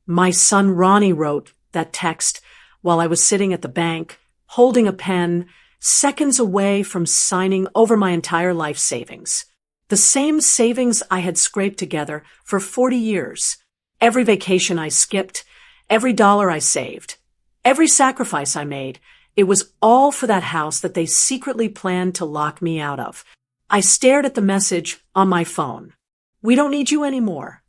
My son Ronnie wrote that text while I was sitting at the bank, holding a pen, seconds away from signing over my entire life savings. The same savings I had scraped together for 40 years. Every vacation I skipped, every dollar I saved, every sacrifice I made, it was all for that house that they secretly planned to lock me out of. I stared at the message on my phone. We don't need you anymore.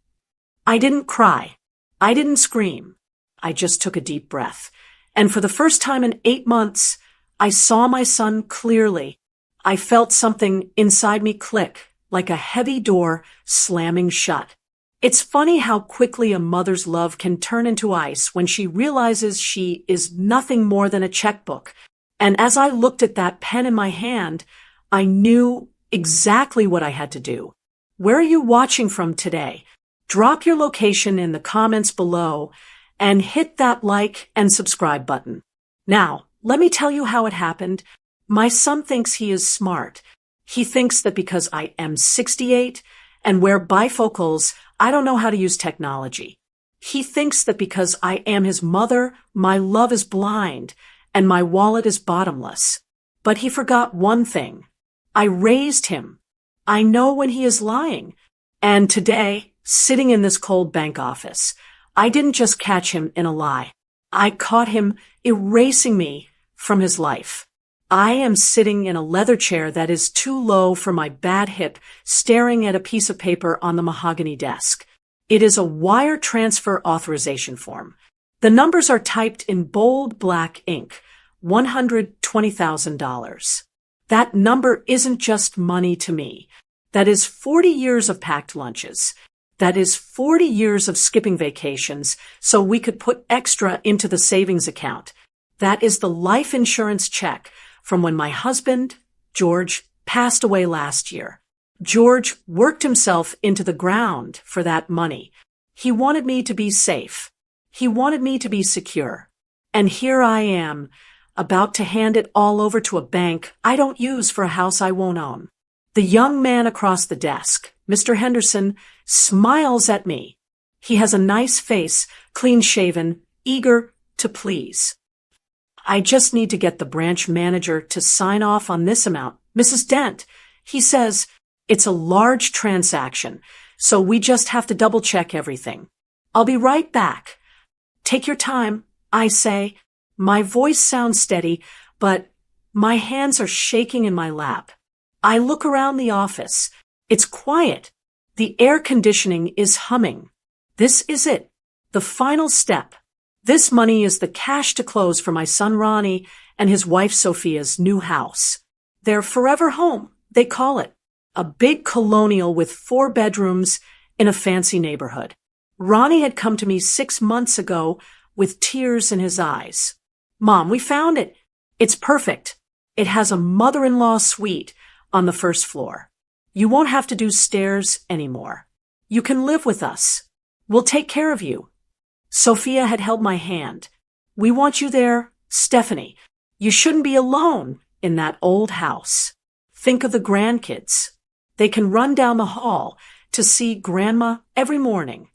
I didn't cry. I didn't scream. I just took a deep breath. And for the first time in 8 months, I saw my son clearly. I felt something inside me click, like a heavy door slamming shut. It's funny how quickly a mother's love can turn into ice when she realizes she is nothing more than a checkbook. And as I looked at that pen in my hand, I knew exactly what I had to do. Where are you watching from today? Drop your location in the comments below and hit that like and subscribe button. Now, let me tell you how it happened. My son thinks he is smart. He thinks that because I am 68 and wear bifocals, I don't know how to use technology. He thinks that because I am his mother, my love is blind and my wallet is bottomless. But he forgot one thing. I raised him. I know when he is lying. And today, sitting in this cold bank office, I didn't just catch him in a lie. I caught him erasing me from his life. I am sitting in a leather chair that is too low for my bad hip, staring at a piece of paper on the mahogany desk. It is a wire transfer authorization form. The numbers are typed in bold black ink. $120,000. That number isn't just money to me. That is 40 years of packed lunches. That is 40 years of skipping vacations so we could put extra into the savings account. That is the life insurance check from when my husband, George, passed away last year. George worked himself into the ground for that money. He wanted me to be safe. He wanted me to be secure. And here I am, about to hand it all over to a bank I don't use for a house I won't own. The young man across the desk, Mr. Henderson, smiles at me. He has a nice face, clean-shaven, eager to please. I just need to get the branch manager to sign off on this amount. Mrs. Dent, he says, it's a large transaction, so we just have to double-check everything. I'll be right back. Take your time, I say. My voice sounds steady, but my hands are shaking in my lap. I look around the office. It's quiet. The air conditioning is humming. This is it. The final step. This money is the cash to close for my son Ronnie and his wife Sophia's new house. Their forever home, they call it. A big colonial with 4 bedrooms in a fancy neighborhood. Ronnie had come to me 6 months ago with tears in his eyes. Mom, we found it. It's perfect. It has a mother-in-law suite on the first floor. You won't have to do stairs anymore. You can live with us. We'll take care of you. Sophia had held my hand. We want you there, Stephanie. You shouldn't be alone in that old house. Think of the grandkids. They can run down the hall to see Grandma every morning.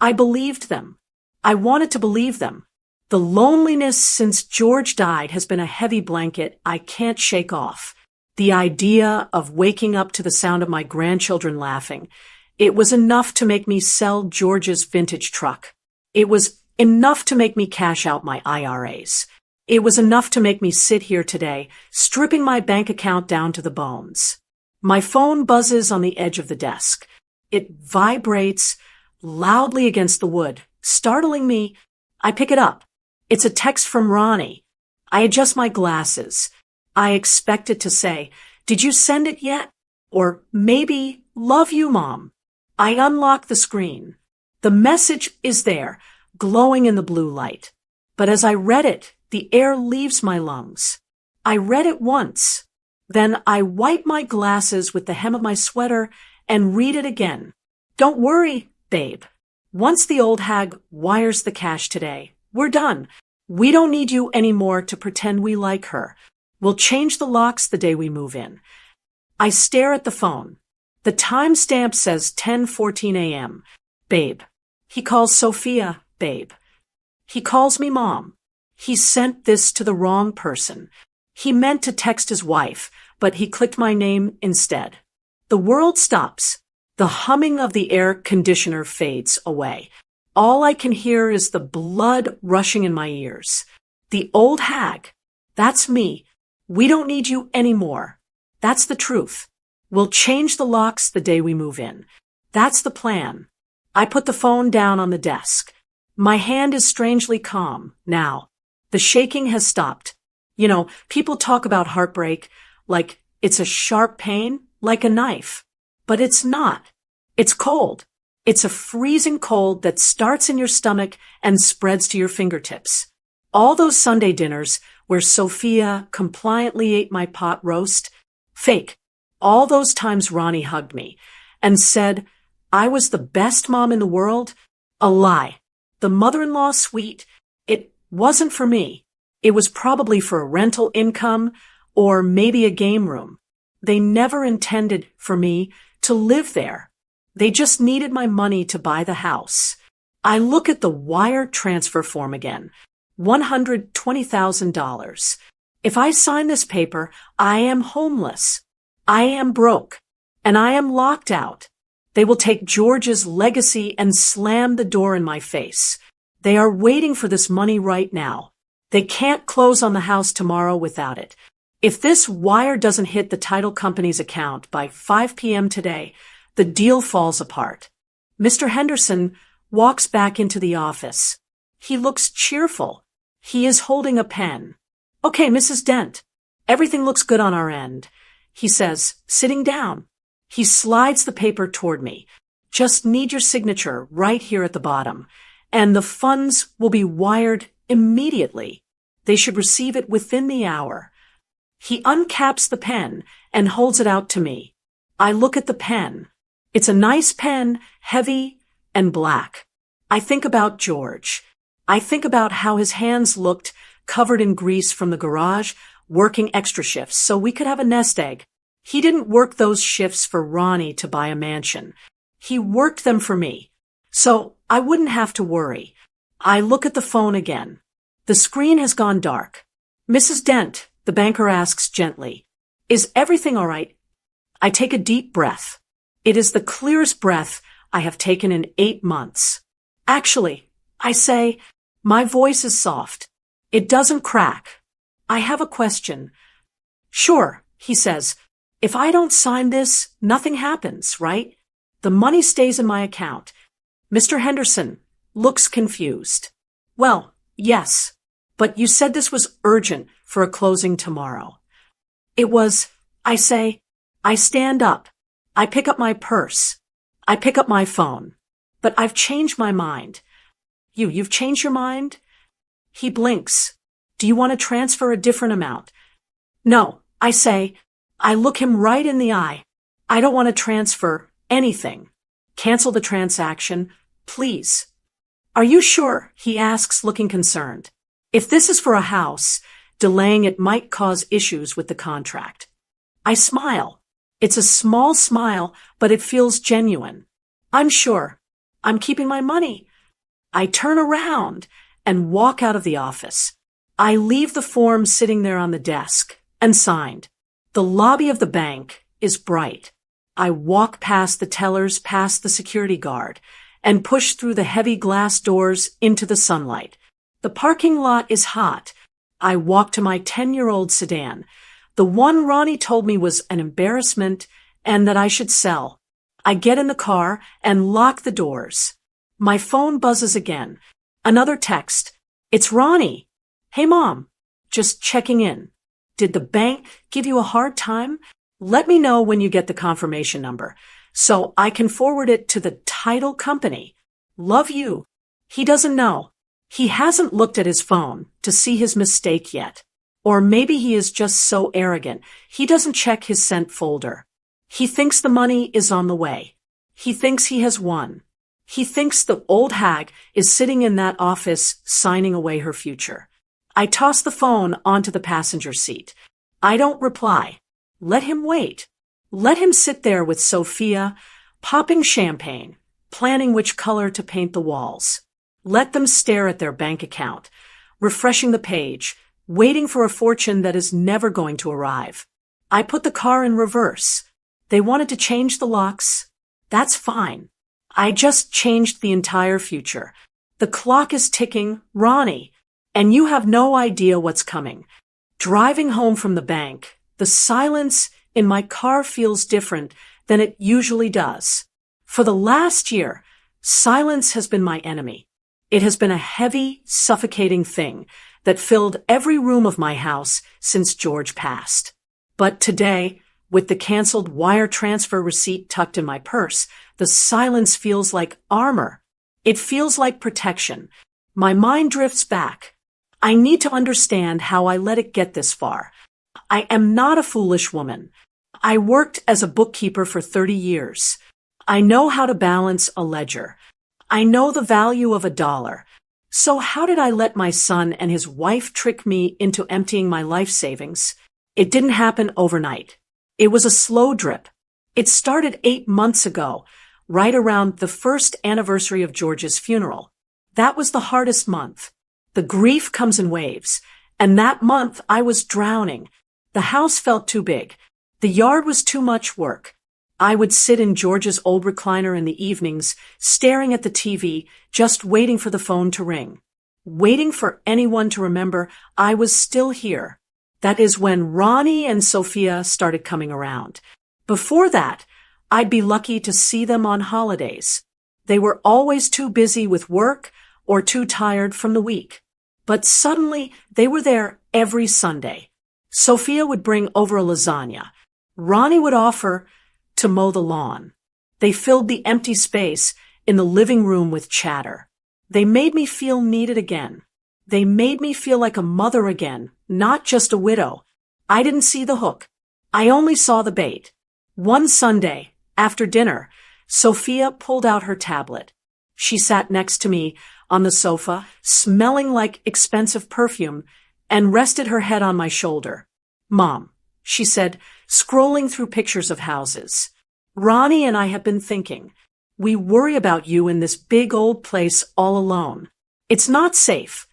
I believed them. I wanted to believe them. The loneliness since George died has been a heavy blanket I can't shake off. The idea of waking up to the sound of my grandchildren laughing, it was enough to make me sell George's vintage truck. It was enough to make me cash out my IRAs. It was enough to make me sit here today, stripping my bank account down to the bones. My phone buzzes on the edge of the desk. It vibrates loudly against the wood, startling me. I pick it up. It's a text from Ronnie. I adjust my glasses. I expect it to say, "Did you send it yet?" Or maybe, "Love you, Mom." I unlock the screen. The message is there, glowing in the blue light. But as I read it, the air leaves my lungs. I read it once. Then I wipe my glasses with the hem of my sweater and read it again. Don't worry, babe. Once the old hag wires the cash today, we're done. We don't need you anymore to pretend we like her. We'll change the locks the day we move in. I stare at the phone. The timestamp says 10:14 a.m. Babe. He calls Sophia babe. He calls me mom. He sent this to the wrong person. He meant to text his wife, but he clicked my name instead. The world stops. The humming of the air conditioner fades away. All I can hear is the blood rushing in my ears. The old hag. That's me. We don't need you anymore. That's the truth. We'll change the locks the day we move in. That's the plan. I put the phone down on the desk. My hand is strangely calm now. The shaking has stopped. You know, people talk about heartbreak like it's a sharp pain, like a knife. But it's not. It's cold. It's a freezing cold that starts in your stomach and spreads to your fingertips. All those Sunday dinners where Sophia compliantly ate my pot roast, fake. All those times Ronnie hugged me and said I was the best mom in the world, a lie. The mother-in-law suite, it wasn't for me. It was probably for a rental income or maybe a game room. They never intended for me to live there. They just needed my money to buy the house. I look at the wire transfer form again. $120,000. If I sign this paper, I am homeless. I am broke. And I am locked out. They will take George's legacy and slam the door in my face. They are waiting for this money right now. They can't close on the house tomorrow without it. If this wire doesn't hit the title company's account by 5 p.m. today, the deal falls apart. Mr. Henderson walks back into the office. He looks cheerful. He is holding a pen. Okay, Mrs. Dent. Everything looks good on our end, he says, sitting down. He slides the paper toward me. Just need your signature right here at the bottom. And the funds will be wired immediately. They should receive it within the hour. He uncaps the pen and holds it out to me. I look at the pen. It's a nice pen, heavy and black. I think about George. I think about how his hands looked covered in grease from the garage, working extra shifts so we could have a nest egg. He didn't work those shifts for Ronnie to buy a mansion. He worked them for me. So I wouldn't have to worry. I look at the phone again. The screen has gone dark. Mrs. Dent, the banker asks gently, is everything all right? I take a deep breath. It is the clearest breath I have taken in 8 months. Actually, I say, my voice is soft. It doesn't crack. I have a question. Sure, he says. If I don't sign this, nothing happens, right? The money stays in my account. Mr. Henderson looks confused. Well, yes, but you said this was urgent for a closing tomorrow. It was, I say. I stand up. I pick up my purse. I pick up my phone. But I've changed my mind. You've changed your mind? He blinks. Do you want to transfer a different amount? No, I say. I look him right in the eye. I don't want to transfer anything. Cancel the transaction, please. Are you sure? He asks, looking concerned. If this is for a house, delaying it might cause issues with the contract. I smile. It's a small smile, but it feels genuine. I'm sure. I'm keeping my money. I turn around and walk out of the office. I leave the form sitting there on the desk, unsigned. The lobby of the bank is bright. I walk past the tellers, past the security guard, and push through the heavy glass doors into the sunlight. The parking lot is hot. I walk to my 10-year-old sedan, the one Ronnie told me was an embarrassment and that I should sell. I get in the car and lock the doors. My phone buzzes again. Another text. It's Ronnie. Hey, Mom. Just checking in. Did the bank give you a hard time? Let me know when you get the confirmation number so I can forward it to the title company. Love you. He doesn't know. He hasn't looked at his phone to see his mistake yet. Or maybe he is just so arrogant he doesn't check his sent folder. He thinks the money is on the way. He thinks he has won. He thinks the old hag is sitting in that office signing away her future. I toss the phone onto the passenger seat. I don't reply. Let him wait. Let him sit there with Sophia, popping champagne, planning which color to paint the walls. Let them stare at their bank account, refreshing the page, waiting for a fortune that is never going to arrive. I put the car in reverse. They wanted to change the locks. That's fine. I just changed the entire future. The clock is ticking, Ronnie, and you have no idea what's coming. Driving home from the bank, the silence in my car feels different than it usually does. For the last year, silence has been my enemy. It has been a heavy, suffocating thing that filled every room of my house since George passed. But today, with the canceled wire transfer receipt tucked in my purse, the silence feels like armor. It feels like protection. My mind drifts back. I need to understand how I let it get this far. I am not a foolish woman. I worked as a bookkeeper for 30 years. I know how to balance a ledger. I know the value of $1. So how did I let my son and his wife trick me into emptying my life savings? It didn't happen overnight. It was a slow drip. It started 8 months ago, right around the first anniversary of George's funeral. That was the hardest month. The grief comes in waves, and that month I was drowning. The house felt too big. The yard was too much work. I would sit in George's old recliner in the evenings, staring at the TV, just waiting for the phone to ring. Waiting for anyone to remember I was still here. That is when Ronnie and Sophia started coming around. Before that, I'd be lucky to see them on holidays. They were always too busy with work or too tired from the week. But suddenly, they were there every Sunday. Sophia would bring over a lasagna. Ronnie would offer to mow the lawn. They filled the empty space in the living room with chatter. They made me feel needed again. They made me feel like a mother again, not just a widow. I didn't see the hook. I only saw the bait. One Sunday, after dinner, Sophia pulled out her tablet. She sat next to me on the sofa, smelling like expensive perfume, and rested her head on my shoulder. "Mom," she said, scrolling through pictures of houses. "Ronnie and I have been thinking. We worry about you in this big old place all alone. It's not safe."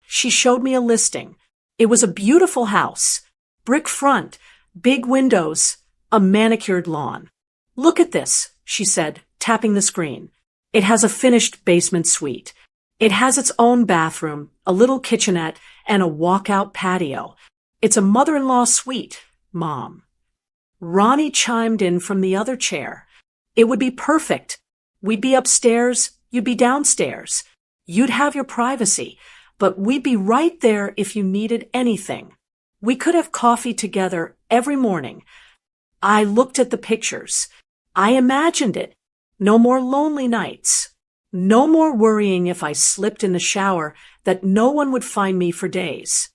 She showed me a listing. It was a beautiful house. Brick front, big windows, a manicured lawn. "Look at this," she said, tapping the screen. "It has a finished basement suite. It has its own bathroom, a little kitchenette, and a walkout patio. It's a mother-in-law suite, Mom." Ronnie chimed in from the other chair. "It would be perfect. We'd be upstairs, you'd be downstairs. You'd have your privacy, but we'd be right there if you needed anything. We could have coffee together every morning." I looked at the pictures. I imagined it. No more lonely nights. No more worrying if I slipped in the shower that no one would find me for days.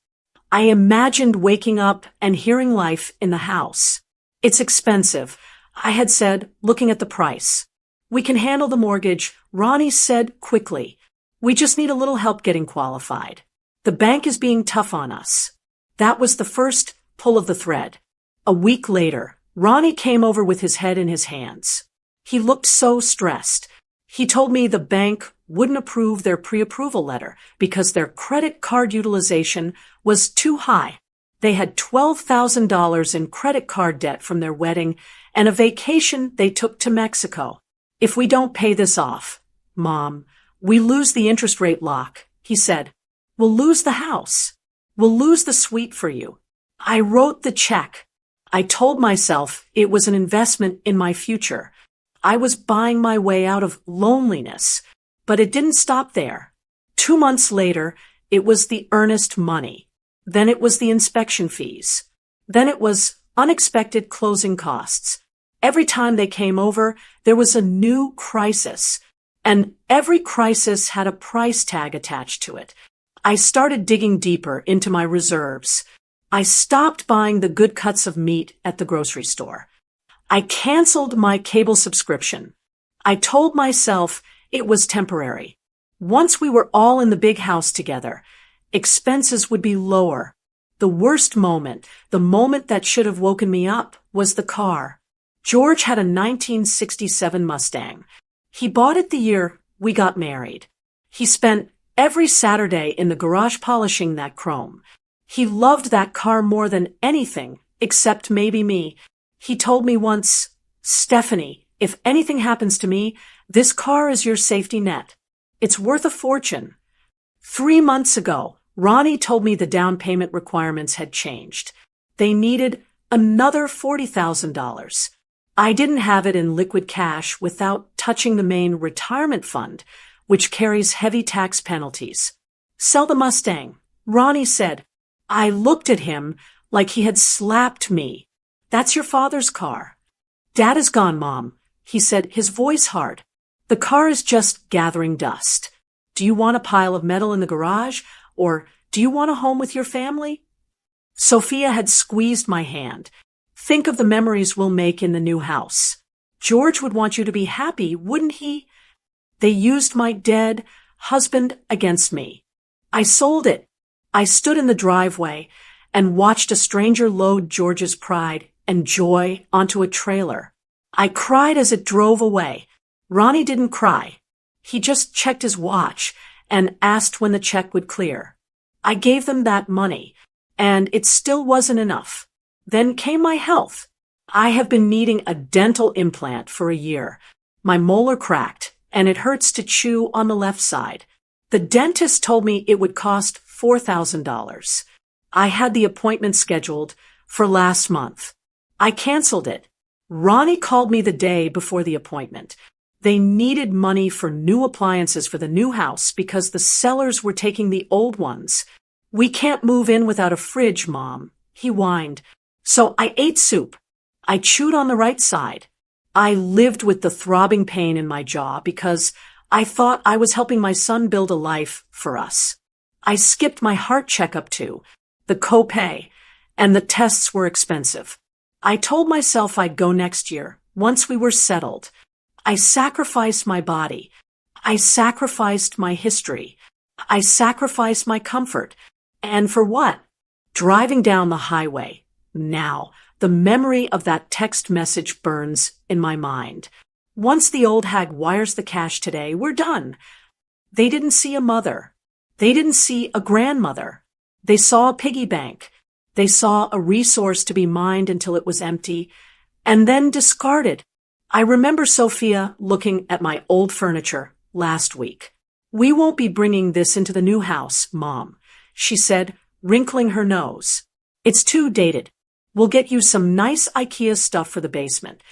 I imagined waking up and hearing life in the house. "It's expensive," I had said, looking at the price. "We can handle the mortgage," Ronnie said quickly. "We just need a little help getting qualified. The bank is being tough on us." That was the first pull of the thread. A week later, Ronnie came over with his head in his hands. He looked so stressed. He told me the bank wouldn't approve their pre-approval letter because their credit card utilization was too high. They had $12,000 in credit card debt from their wedding and a vacation they took to Mexico. "If we don't pay this off, Mom, we lose the interest rate lock," he said. "We'll lose the house. We'll lose the suite for you." I wrote the check. I told myself it was an investment in my future. I was buying my way out of loneliness, but it didn't stop there. 2 months later, it was the earnest money. Then it was the inspection fees. Then it was unexpected closing costs. Every time they came over, there was a new crisis. And every crisis had a price tag attached to it. I started digging deeper into my reserves. I stopped buying the good cuts of meat at the grocery store. I canceled my cable subscription. I told myself it was temporary. Once we were all in the big house together, expenses would be lower. The worst moment, the moment that should have woken me up, was the car. George had a 1967 Mustang. He bought it the year we got married. He spent every Saturday in the garage polishing that chrome. He loved that car more than anything, except maybe me. He told me once, "Stephanie, if anything happens to me, this car is your safety net. It's worth a fortune." 3 months ago, Ronnie told me the down payment requirements had changed. They needed another $40,000. I didn't have it in liquid cash without touching the main retirement fund, which carries heavy tax penalties. "Sell the Mustang," Ronnie said. I looked at him like he had slapped me. "That's your father's car." "Dad is gone, Mom," he said, his voice hard. "The car is just gathering dust. Do you want a pile of metal in the garage, or do you want a home with your family?" Sophia had squeezed my hand. "Think of the memories we'll make in the new house. George would want you to be happy, wouldn't he?" They used my dead husband against me. I sold it. I stood in the driveway and watched a stranger load George's pride and joy onto a trailer. I cried as it drove away. Ronnie didn't cry. He just checked his watch and asked when the check would clear. I gave them that money, and it still wasn't enough. Then came my health. I have been needing a dental implant for a year. My molar cracked, and it hurts to chew on the left side. The dentist told me it would cost $4,000. I had the appointment scheduled for last month. I canceled it. Ronnie called me the day before the appointment. They needed money for new appliances for the new house because the sellers were taking the old ones. "We can't move in without a fridge, Mom," he whined. So I ate soup. I chewed on the right side. I lived with the throbbing pain in my jaw because I thought I was helping my son build a life for us. I skipped my heart checkup too. The copay and the tests were expensive. I told myself I'd go next year, once we were settled. I sacrificed my body. I sacrificed my history. I sacrificed my comfort. And for what? Driving down the highway. Now, the memory of that text message burns in my mind. Once the old hag wires the cash today, we're done. They didn't see a mother. They didn't see a grandmother. They saw a piggy bank. They saw a resource to be mined until it was empty, and then discarded. I remember Sophia looking at my old furniture last week. "We won't be bringing this into the new house, Mom," she said, wrinkling her nose. "It's too dated. We'll get you some nice IKEA stuff for the basement."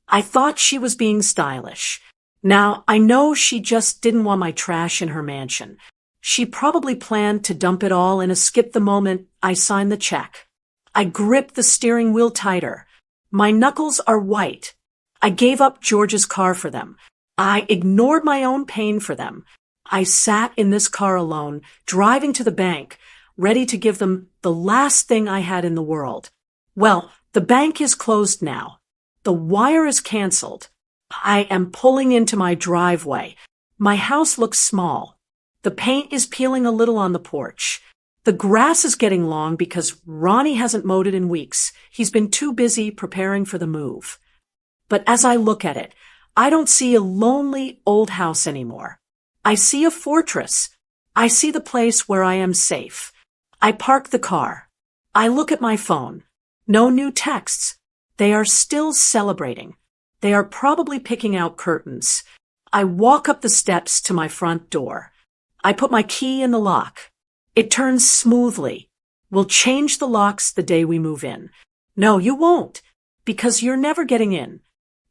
I thought she was being stylish. Now, I know she just didn't want my trash in her mansion. She probably planned to dump it all in a skip the moment I signed the check. I gripped the steering wheel tighter. My knuckles are white. I gave up George's car for them. I ignored my own pain for them. I sat in this car alone, driving to the bank, ready to give them the last thing I had in the world. Well, the bank is closed now. The wire is canceled. I am pulling into my driveway. My house looks small. The paint is peeling a little on the porch. The grass is getting long because Ronnie hasn't mowed it in weeks. He's been too busy preparing for the move. But as I look at it, I don't see a lonely old house anymore. I see a fortress. I see the place where I am safe. I park the car. I look at my phone. No new texts. They are still celebrating. They are probably picking out curtains. I walk up the steps to my front door. I put my key in the lock. It turns smoothly. We'll change the locks the day we move in. No, you won't, because you're never getting in.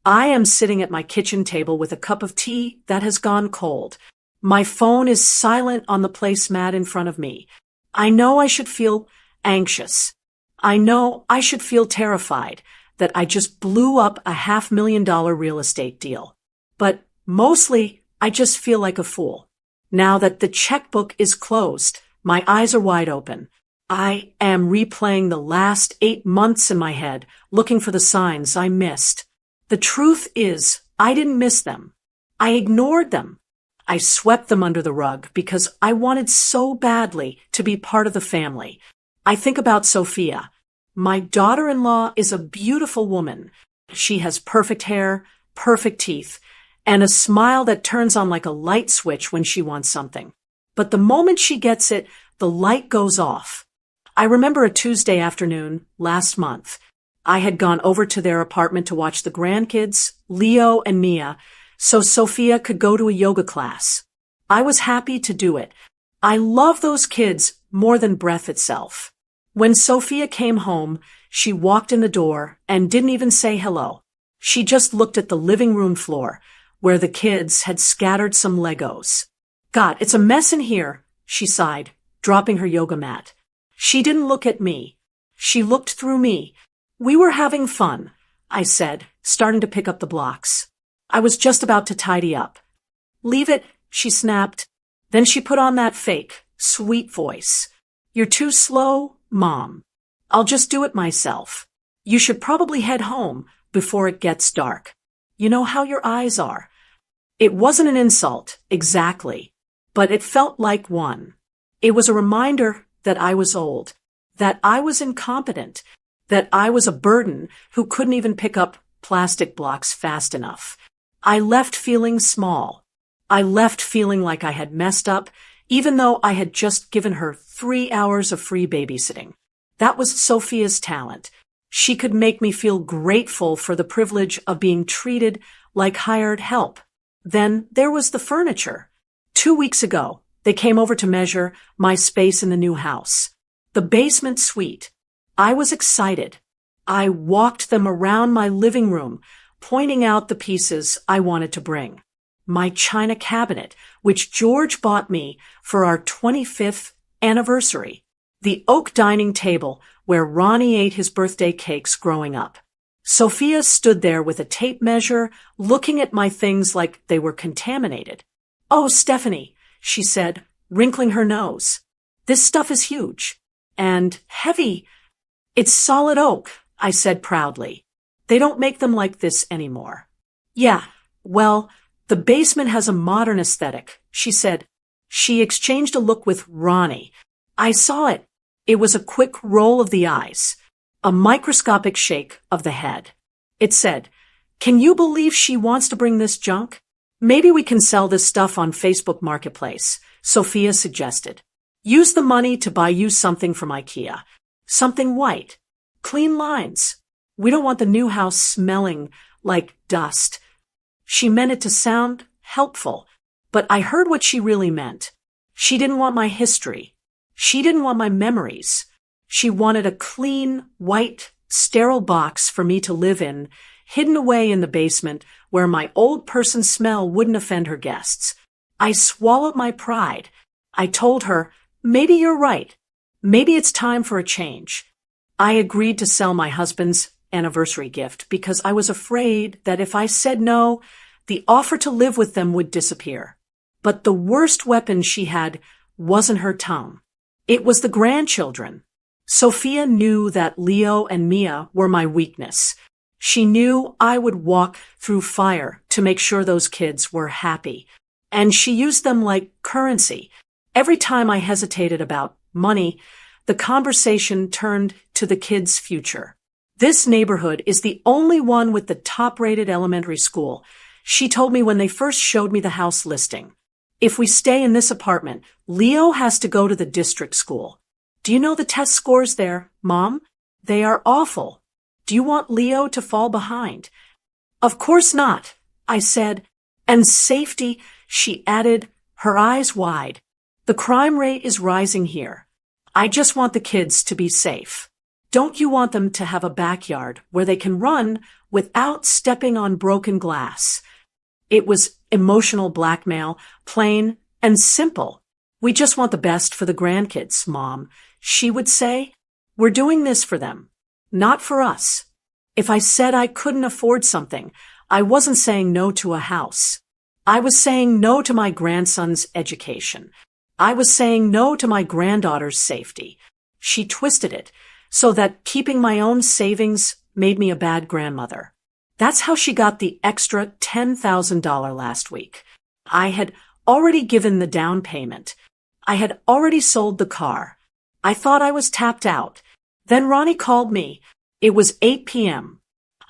I am sitting at my kitchen table with a cup of tea that has gone cold. My phone is silent on the placemat in front of me. I know I should feel anxious. I know I should feel terrified that I just blew up a $500,000 real estate deal. But mostly, I just feel like a fool. Now that the checkbook is closed, my eyes are wide open. I am replaying the last 8 months in my head, looking for the signs I missed. The truth is, I didn't miss them. I ignored them. I swept them under the rug because I wanted so badly to be part of the family. I think about Sophia. My daughter-in-law is a beautiful woman. She has perfect hair, perfect teeth, and a smile that turns on like a light switch when she wants something. But the moment she gets it, the light goes off. I remember a Tuesday afternoon last month. I had gone over to their apartment to watch the grandkids, Leo and Mia, so Sophia could go to a yoga class. I was happy to do it. I love those kids more than breath itself. When Sophia came home, she walked in the door and didn't even say hello. She just looked at the living room floor, where the kids had scattered some Legos. God, it's a mess in here, she sighed, dropping her yoga mat. She didn't look at me. She looked through me. We were having fun, I said, starting to pick up the blocks. I was just about to tidy up. Leave it, she snapped. Then she put on that fake, sweet voice. You're too slow, Mom. I'll just do it myself. You should probably head home before it gets dark. You know how your eyes are. It wasn't an insult, exactly, but it felt like one. It was a reminder that I was old, that I was incompetent, that I was a burden who couldn't even pick up plastic blocks fast enough. I left feeling small. I left feeling like I had messed up, even though I had just given her 3 hours of free babysitting. That was Sophia's talent. She could make me feel grateful for the privilege of being treated like hired help. Then there was the furniture. 2 weeks ago, they came over to measure my space in the new house. The basement suite. I was excited. I walked them around my living room, pointing out the pieces I wanted to bring. My china cabinet, which George bought me for our 25th anniversary. The oak dining table where Ronnie ate his birthday cakes growing up. Sophia stood there with a tape measure, looking at my things like they were contaminated. Oh, Stephanie, she said, wrinkling her nose. This stuff is huge. And heavy. It's solid oak, I said proudly. They don't make them like this anymore. Yeah, well, the basement has a modern aesthetic, she said. She exchanged a look with Ronnie. I saw it. It was a quick roll of the eyes, a microscopic shake of the head. It said, "Can you believe she wants to bring this junk? Maybe we can sell this stuff on Facebook Marketplace," Sophia suggested. "Use the money to buy you something from IKEA. Something white. Clean lines. We don't want the new house smelling like dust." She meant it to sound helpful, but I heard what she really meant. She didn't want my history. She didn't want my memories. She wanted a clean, white, sterile box for me to live in, hidden away in the basement where my old person smell wouldn't offend her guests. I swallowed my pride. I told her, maybe you're right. Maybe it's time for a change. I agreed to sell my husband's anniversary gift because I was afraid that if I said no, the offer to live with them would disappear. But the worst weapon she had wasn't her tongue. It was the grandchildren. Sophia knew that Leo and Mia were my weakness. She knew I would walk through fire to make sure those kids were happy. And she used them like currency. Every time I hesitated about money, the conversation turned to the kids' future. This neighborhood is the only one with the top-rated elementary school, she told me when they first showed me the house listing. If we stay in this apartment, Leo has to go to the district school. Do you know the test scores there, Mom? They are awful. Do you want Leo to fall behind? Of course not, I said. And safety, she added, her eyes wide. The crime rate is rising here. I just want the kids to be safe. Don't you want them to have a backyard where they can run without stepping on broken glass? It was emotional blackmail, plain and simple. We just want the best for the grandkids, Mom, she would say. We're doing this for them, not for us. If I said I couldn't afford something, I wasn't saying no to a house. I was saying no to my grandson's education. I was saying no to my granddaughter's safety. She twisted it so that keeping my own savings made me a bad grandmother. That's how she got the extra $10,000 last week. I had already given the down payment. I had already sold the car. I thought I was tapped out. Then Ronnie called me. It was 8 p.m.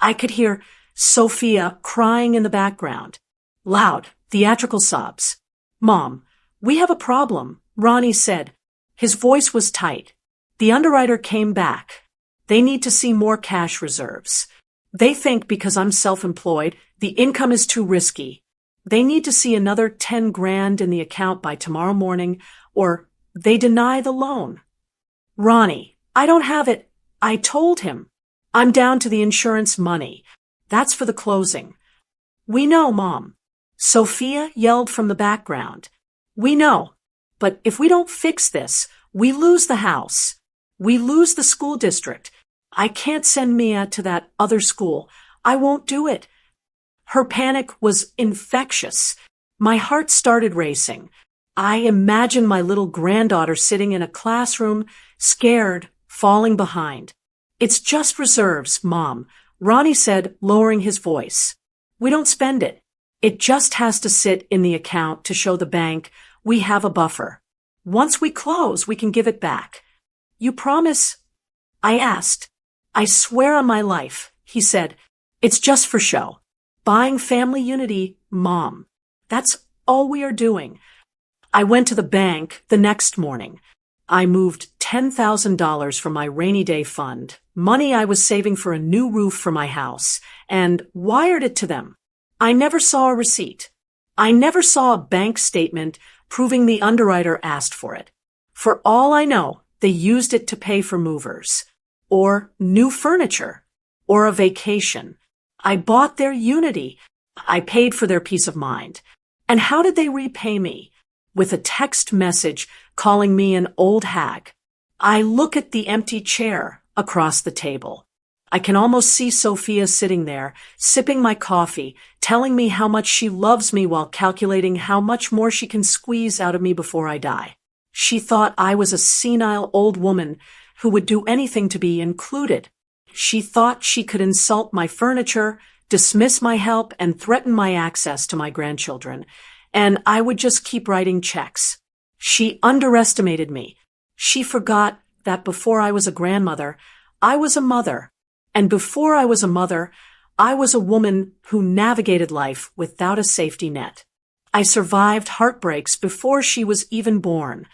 I could hear Sophia crying in the background. Loud, theatrical sobs. Mom, we have a problem, Ronnie said. His voice was tight. The underwriter came back. They need to see more cash reserves. They think because I'm self-employed, the income is too risky. They need to see another 10 grand in the account by tomorrow morning, or they deny the loan. Ronnie, I don't have it. I told him. I'm down to the insurance money. That's for the closing. We know, Mom. Sophia yelled from the background. We know. But if we don't fix this, we lose the house. We lose the school district. I can't send Mia to that other school. I won't do it. Her panic was infectious. My heart started racing. I imagined my little granddaughter sitting in a classroom, scared, falling behind. It's just reserves, Mom, Ronnie said, lowering his voice. We don't spend it. It just has to sit in the account to show the bank we have a buffer. Once we close, we can give it back. You promise? I asked. I swear on my life, he said. It's just for show. Buying family unity, Mom. That's all we are doing. I went to the bank the next morning. I moved $10,000 from my rainy day fund, money I was saving for a new roof for my house, and wired it to them. I never saw a receipt. I never saw a bank statement proving the underwriter asked for it. For all I know, they used it to pay for movers, or new furniture, or a vacation. I bought their unity. I paid for their peace of mind. And how did they repay me? With a text message calling me an old hag. I look at the empty chair across the table. I can almost see Sophia sitting there, sipping my coffee, telling me how much she loves me while calculating how much more she can squeeze out of me before I die. She thought I was a senile old woman who would do anything to be included. She thought she could insult my furniture, dismiss my help, and threaten my access to my grandchildren, and I would just keep writing checks. She underestimated me. She forgot that before I was a grandmother, I was a mother. And before I was a mother, I was a woman who navigated life without a safety net. I survived heartbreaks before she was even born.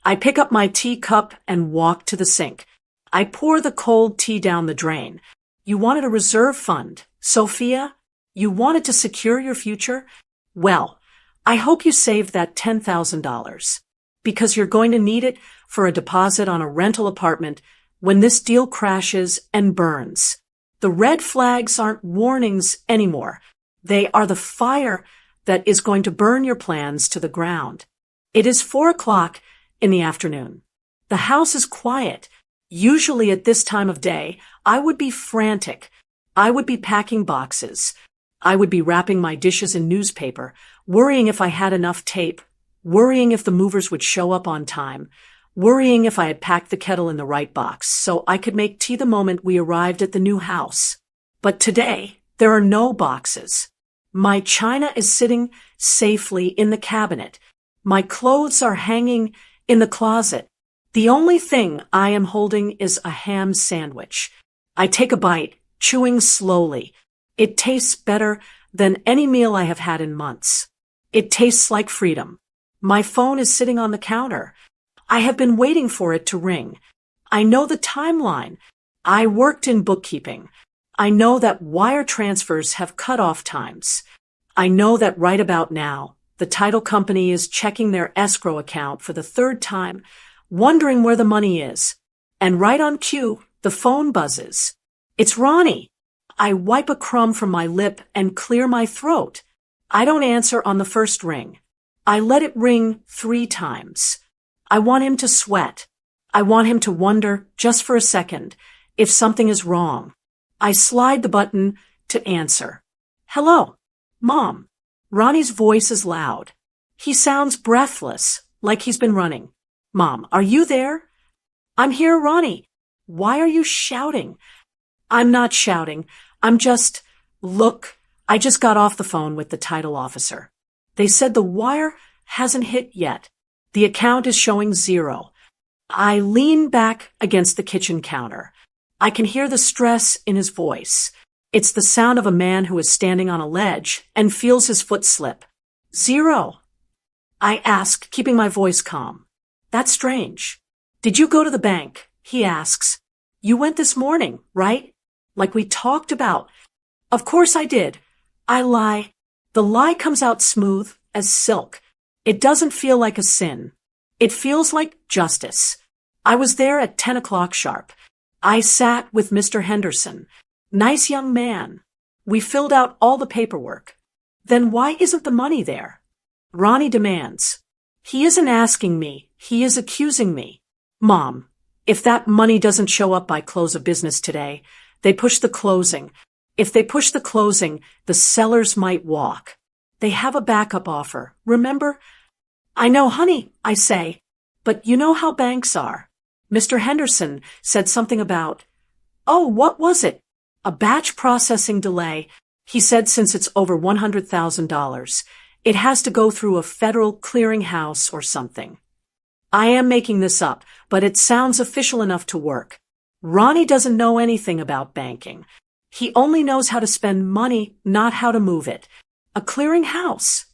I pick up my teacup and walk to the sink. I pour the cold tea down the drain. You wanted a reserve fund, Sophia? You wanted to secure your future? Well, I hope you saved that $10,000 because you're going to need it for a deposit on a rental apartment when this deal crashes and burns. The red flags aren't warnings anymore. They are the fire that is going to burn your plans to the ground. It is 4 o'clock in the afternoon. The house is quiet. Usually at this time of day, I would be frantic. I would be packing boxes. I would be wrapping my dishes in newspaper, worrying if I had enough tape, worrying if the movers would show up on time, worrying if I had packed the kettle in the right box so I could make tea the moment we arrived at the new house. But today, there are no boxes. My china is sitting safely in the cabinet. My clothes are hanging in the closet. The only thing I am holding is a ham sandwich. I take a bite, chewing slowly. It tastes better than any meal I have had in months. It tastes like freedom. My phone is sitting on the counter. I have been waiting for it to ring. I know the timeline. I worked in bookkeeping. I know that wire transfers have cutoff times. I know that right about now, the title company is checking their escrow account for the third time, wondering where the money is. And right on cue, the phone buzzes. It's Ronnie. I wipe a crumb from my lip and clear my throat. I don't answer on the first ring. I let it ring 3 times. I want him to sweat. I want him to wonder, just for a second, if something is wrong. I slide the button to answer. Hello, Mom. Ronnie's voice is loud. He sounds breathless, like he's been running. Mom, are you there? I'm here, Ronnie. Why are you shouting? I'm not shouting. Look, I just got off the phone with the title officer. They said the wire hasn't hit yet. The account is showing 0. I lean back against the kitchen counter. I can hear the stress in his voice. It's the sound of a man who is standing on a ledge and feels his foot slip. 0. I ask, keeping my voice calm. That's strange. Did you go to the bank? He asks. You went this morning, right? Like we talked about. Of course I did. I lie. The lie comes out smooth as silk. It doesn't feel like a sin. It feels like justice. I was there at 10 o'clock sharp. I sat with Mr. Henderson. Nice young man. We filled out all the paperwork. Then why isn't the money there? Ronnie demands. He isn't asking me. He is accusing me. Mom, if that money doesn't show up by close of business today, they push the closing. If they push the closing, the sellers might walk. They have a backup offer, remember? I know, honey, I say, but you know how banks are. Mr. Henderson said something about, oh, what was it? A batch processing delay. He said since it's over $100,000, it has to go through a federal clearinghouse or something. I am making this up, but it sounds official enough to work. Ronnie doesn't know anything about banking. He only knows how to spend money, not how to move it. A clearinghouse.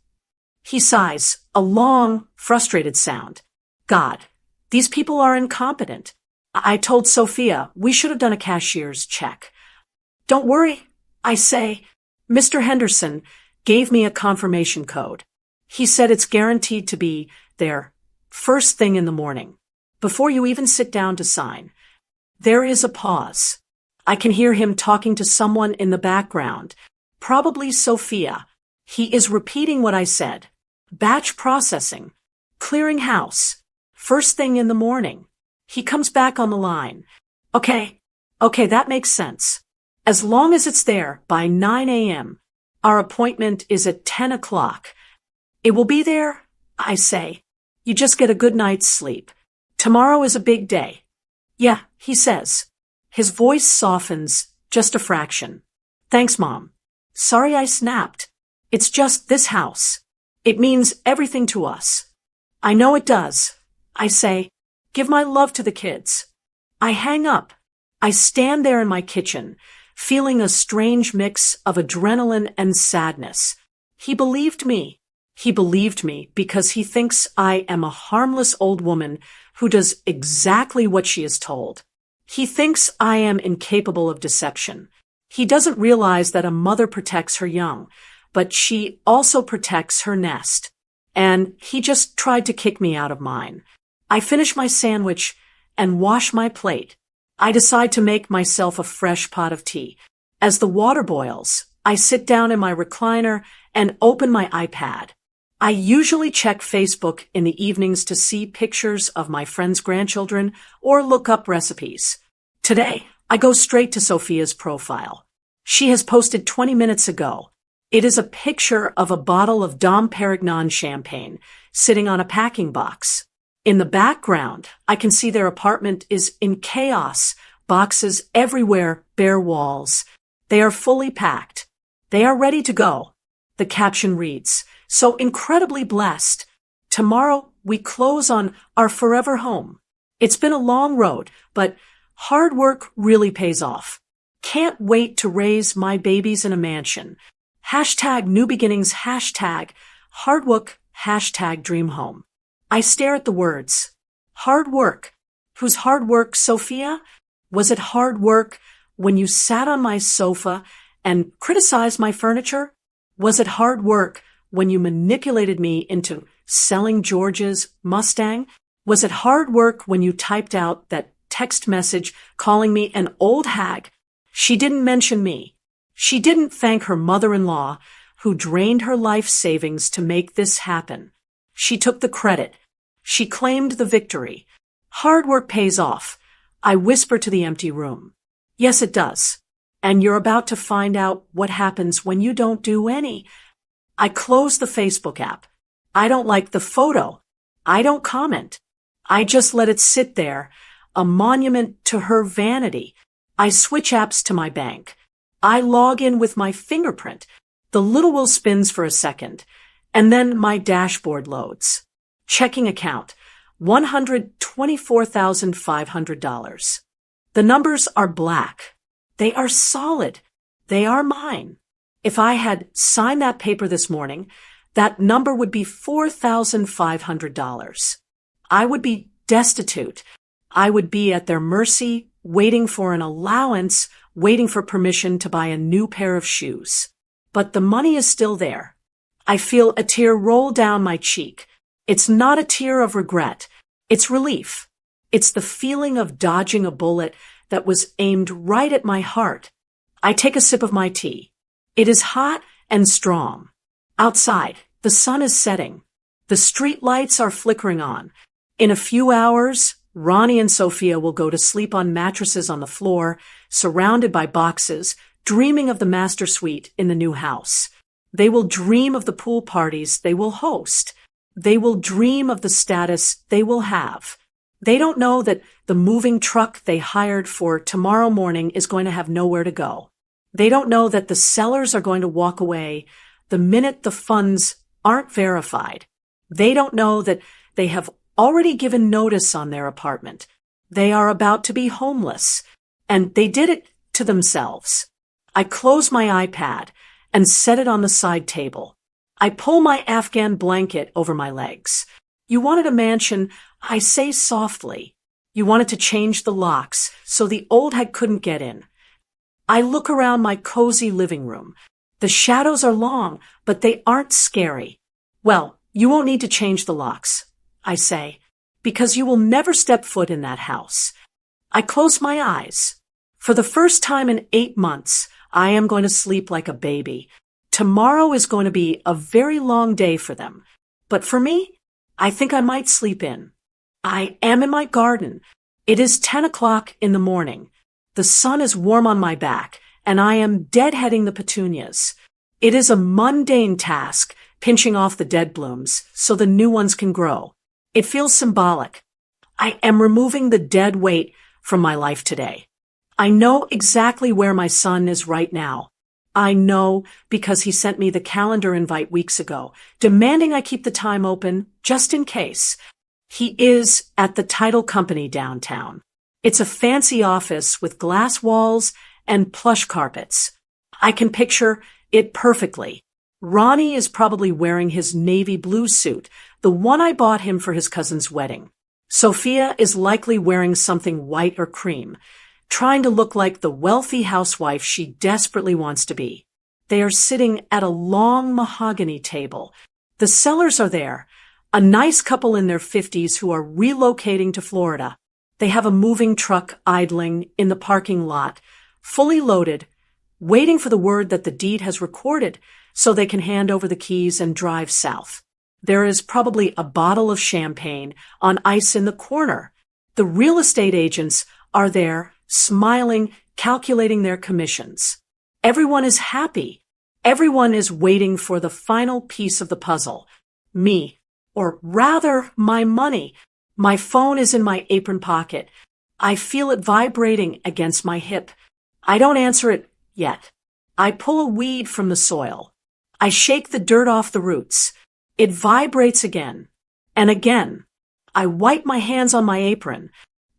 He sighs, a long, frustrated sound. God, these people are incompetent. I told Sophia we should have done a cashier's check. Don't worry, I say. Mr. Henderson gave me a confirmation code. He said it's guaranteed to be there first thing in the morning, before you even sit down to sign. There is a pause. I can hear him talking to someone in the background, probably Sophia. He is repeating what I said. Batch processing, clearing house, first thing in the morning. He comes back on the line. Okay, that makes sense. As long as it's there by 9 a.m. Our appointment is at 10 o'clock. It will be there, I say. You just get a good night's sleep. Tomorrow is a big day. Yeah, he says. His voice softens just a fraction. Thanks, Mom. Sorry I snapped. It's just this house. It means everything to us. I know it does. I say, give my love to the kids. I hang up. I stand there in my kitchen, feeling a strange mix of adrenaline and sadness. He believed me. He believed me because he thinks I am a harmless old woman who does exactly what she is told. He thinks I am incapable of deception. He doesn't realize that a mother protects her young, but she also protects her nest. And he just tried to kick me out of mine. I finish my sandwich and wash my plate. I decide to make myself a fresh pot of tea. As the water boils, I sit down in my recliner and open my iPad. I usually check Facebook in the evenings to see pictures of my friends' grandchildren or look up recipes. Today, I go straight to Sophia's profile. She has posted 20 minutes ago. It is a picture of a bottle of Dom Perignon champagne sitting on a packing box. In the background, I can see their apartment is in chaos, boxes everywhere, bare walls. They are fully packed. They are ready to go. The caption reads, so incredibly blessed. Tomorrow we close on our forever home. It's been a long road, but hard work really pays off. Can't wait to raise my babies in a mansion. Hashtag new beginnings, hashtag hard work, hashtag dream home. I stare at the words. Hard work. Whose hard work, Sophia? Was it hard work when you sat on my sofa and criticized my furniture? Was it hard work when you manipulated me into selling George's Mustang? Was it hard work when you typed out that text message calling me an old hag? She didn't mention me. She didn't thank her mother-in-law, who drained her life savings to make this happen. She took the credit. She claimed the victory. Hard work pays off. I whisper to the empty room. Yes, it does. And you're about to find out what happens when you don't do any. I close the Facebook app. I don't like the photo. I don't comment. I just let it sit there, a monument to her vanity. I switch apps to my bank. I log in with my fingerprint. The little wheel spins for a second, and then my dashboard loads. Checking account, $124,500. The numbers are black. They are solid. They are mine. If I had signed that paper this morning, that number would be $4,500. I would be destitute. I would be at their mercy, waiting for an allowance, waiting for permission to buy a new pair of shoes. But the money is still there. I feel a tear roll down my cheek. It's not a tear of regret. It's relief. It's the feeling of dodging a bullet that was aimed right at my heart. I take a sip of my tea. It is hot and strong. Outside, the sun is setting. The street lights are flickering on. In a few hours, Ronnie and Sophia will go to sleep on mattresses on the floor, surrounded by boxes, dreaming of the master suite in the new house. They will dream of the pool parties they will host. They will dream of the status they will have. They don't know that the moving truck they hired for tomorrow morning is going to have nowhere to go. They don't know that the sellers are going to walk away the minute the funds aren't verified. They don't know that they have already given notice on their apartment. They are about to be homeless, and they did it to themselves. I close my iPad and set it on the side table. I pull my Afghan blanket over my legs. You wanted a mansion, I say softly. You wanted to change the locks so the old head couldn't get in. I look around my cozy living room. The shadows are long, but they aren't scary. Well, you won't need to change the locks, I say, because you will never step foot in that house. I close my eyes. For the first time in 8 months, I am going to sleep like a baby. Tomorrow is going to be a very long day for them. But for me, I think I might sleep in. I am in my garden. It is 10 o'clock in the morning. The sun is warm on my back, and I am deadheading the petunias. It is a mundane task, pinching off the dead blooms so the new ones can grow. It feels symbolic. I am removing the dead weight from my life today. I know exactly where my son is right now. I know because he sent me the calendar invite weeks ago, demanding I keep the time open just in case. He is at the title company downtown. It's a fancy office with glass walls and plush carpets. I can picture it perfectly. Ronnie is probably wearing his navy blue suit, the one I bought him for his cousin's wedding. Sophia is likely wearing something white or cream, trying to look like the wealthy housewife she desperately wants to be. They are sitting at a long mahogany table. The sellers are there, a nice couple in their 50s who are relocating to Florida. They have a moving truck idling in the parking lot, fully loaded, waiting for the word that the deed has recorded so they can hand over the keys and drive south. There is probably a bottle of champagne on ice in the corner. The real estate agents are there, smiling, calculating their commissions. Everyone is happy. Everyone is waiting for the final piece of the puzzle. Me, or rather, my money. My phone is in my apron pocket. I feel it vibrating against my hip. I don't answer it yet. I pull a weed from the soil. I shake the dirt off the roots. It vibrates again and again. I wipe my hands on my apron.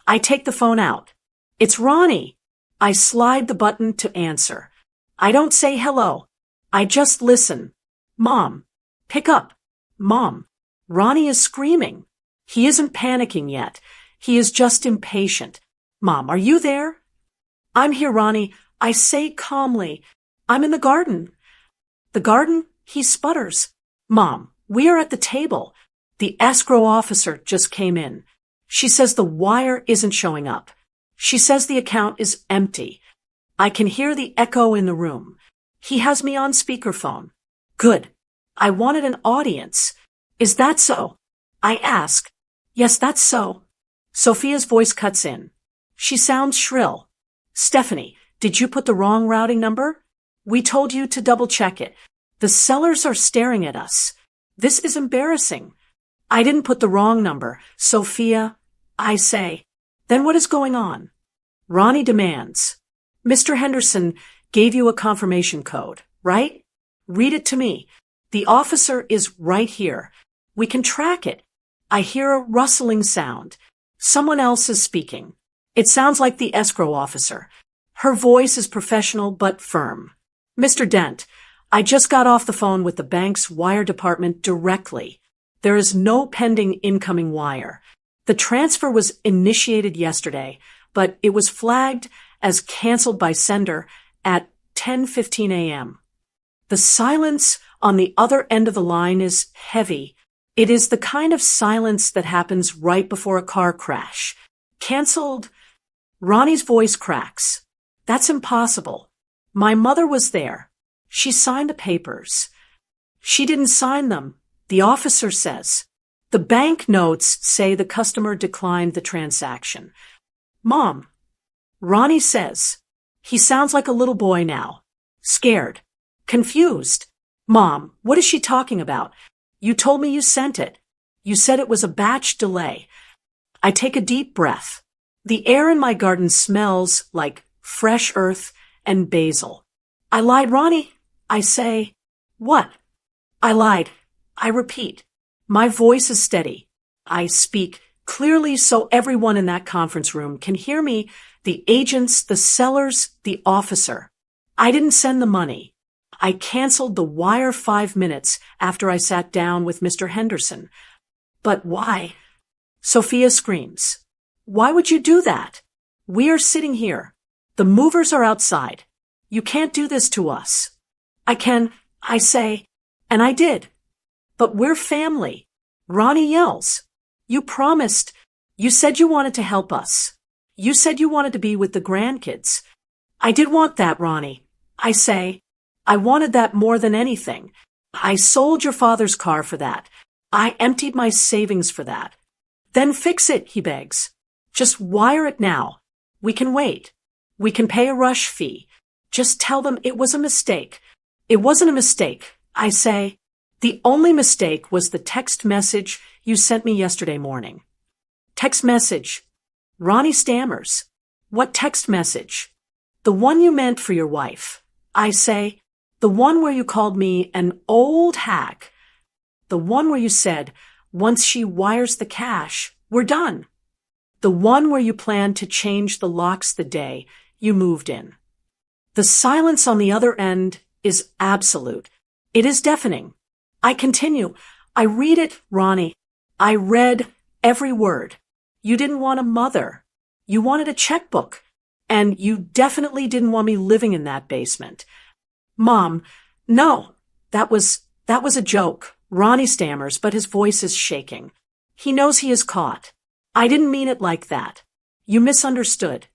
I take the phone out. It's Ronnie. I slide the button to answer. I don't say hello. I just listen. Mom, pick up. Mom. Ronnie is screaming. He isn't panicking yet. He is just impatient. Mom, are you there? I'm here, Ronnie. I say calmly. I'm in the garden. The garden? He sputters. Mom, we are at the table. The escrow officer just came in. She says the wire isn't showing up. She says the account is empty. I can hear the echo in the room. He has me on speakerphone. Good. I wanted an audience. Is that so? I ask. Yes, that's so. Sophia's voice cuts in. She sounds shrill. Stephanie, did you put the wrong routing number? We told you to double check it. The sellers are staring at us. This is embarrassing. I didn't put the wrong number. Sophia, I say. Then what is going on? Ronnie demands. Mr. Henderson gave you a confirmation code, right? Read it to me. The officer is right here. We can track it. I hear a rustling sound. Someone else is speaking. It sounds like the escrow officer. Her voice is professional but firm. Mr. Dent, I just got off the phone with the bank's wire department directly. There is no pending incoming wire. The transfer was initiated yesterday, but it was flagged as canceled by sender at 10:15 a.m. The silence on the other end of the line is heavy. It is the kind of silence that happens right before a car crash. Canceled? Ronnie's voice cracks. That's impossible. My mother was there. She signed the papers. She didn't sign them, the officer says. The bank notes say the customer declined the transaction. Mom, Ronnie says. He sounds like a little boy now. Scared. Confused. Mom, what is she talking about? You told me you sent it. You said it was a batch delay. I take a deep breath. The air in my garden smells like fresh earth and basil. I lied, Ronnie. I say, what? I lied. I repeat. My voice is steady. I speak clearly so everyone in that conference room can hear me, the agents, the sellers, the officer. I didn't send the money. I canceled the wire 5 minutes after I sat down with Mr. Henderson. But why? Sophia screams. Why would you do that? We are sitting here. The movers are outside. You can't do this to us. I can, I say, and I did. But we're family. Ronnie yells. You promised. You said you wanted to help us. You said you wanted to be with the grandkids. I did want that, Ronnie. I say, I wanted that more than anything. I sold your father's car for that. I emptied my savings for that. Then fix it, he begs. Just wire it now. We can wait. We can pay a rush fee. Just tell them it was a mistake. It wasn't a mistake. I say, the only mistake was the text message you sent me yesterday morning. Text message. Ronnie stammers. What text message? The one you meant for your wife. I say, the one where you called me an old hack. The one where you said, once she wires the cash, we're done. The one where you planned to change the locks the day you moved in. The silence on the other end is absolute. It is deafening. I continue. I read it, Ronnie. I read every word. You didn't want a mother. You wanted a checkbook. And you definitely didn't want me living in that basement. Mom, no, that was a joke. Ronnie stammers, but his voice is shaking. He knows he is caught. I didn't mean it like that. You misunderstood.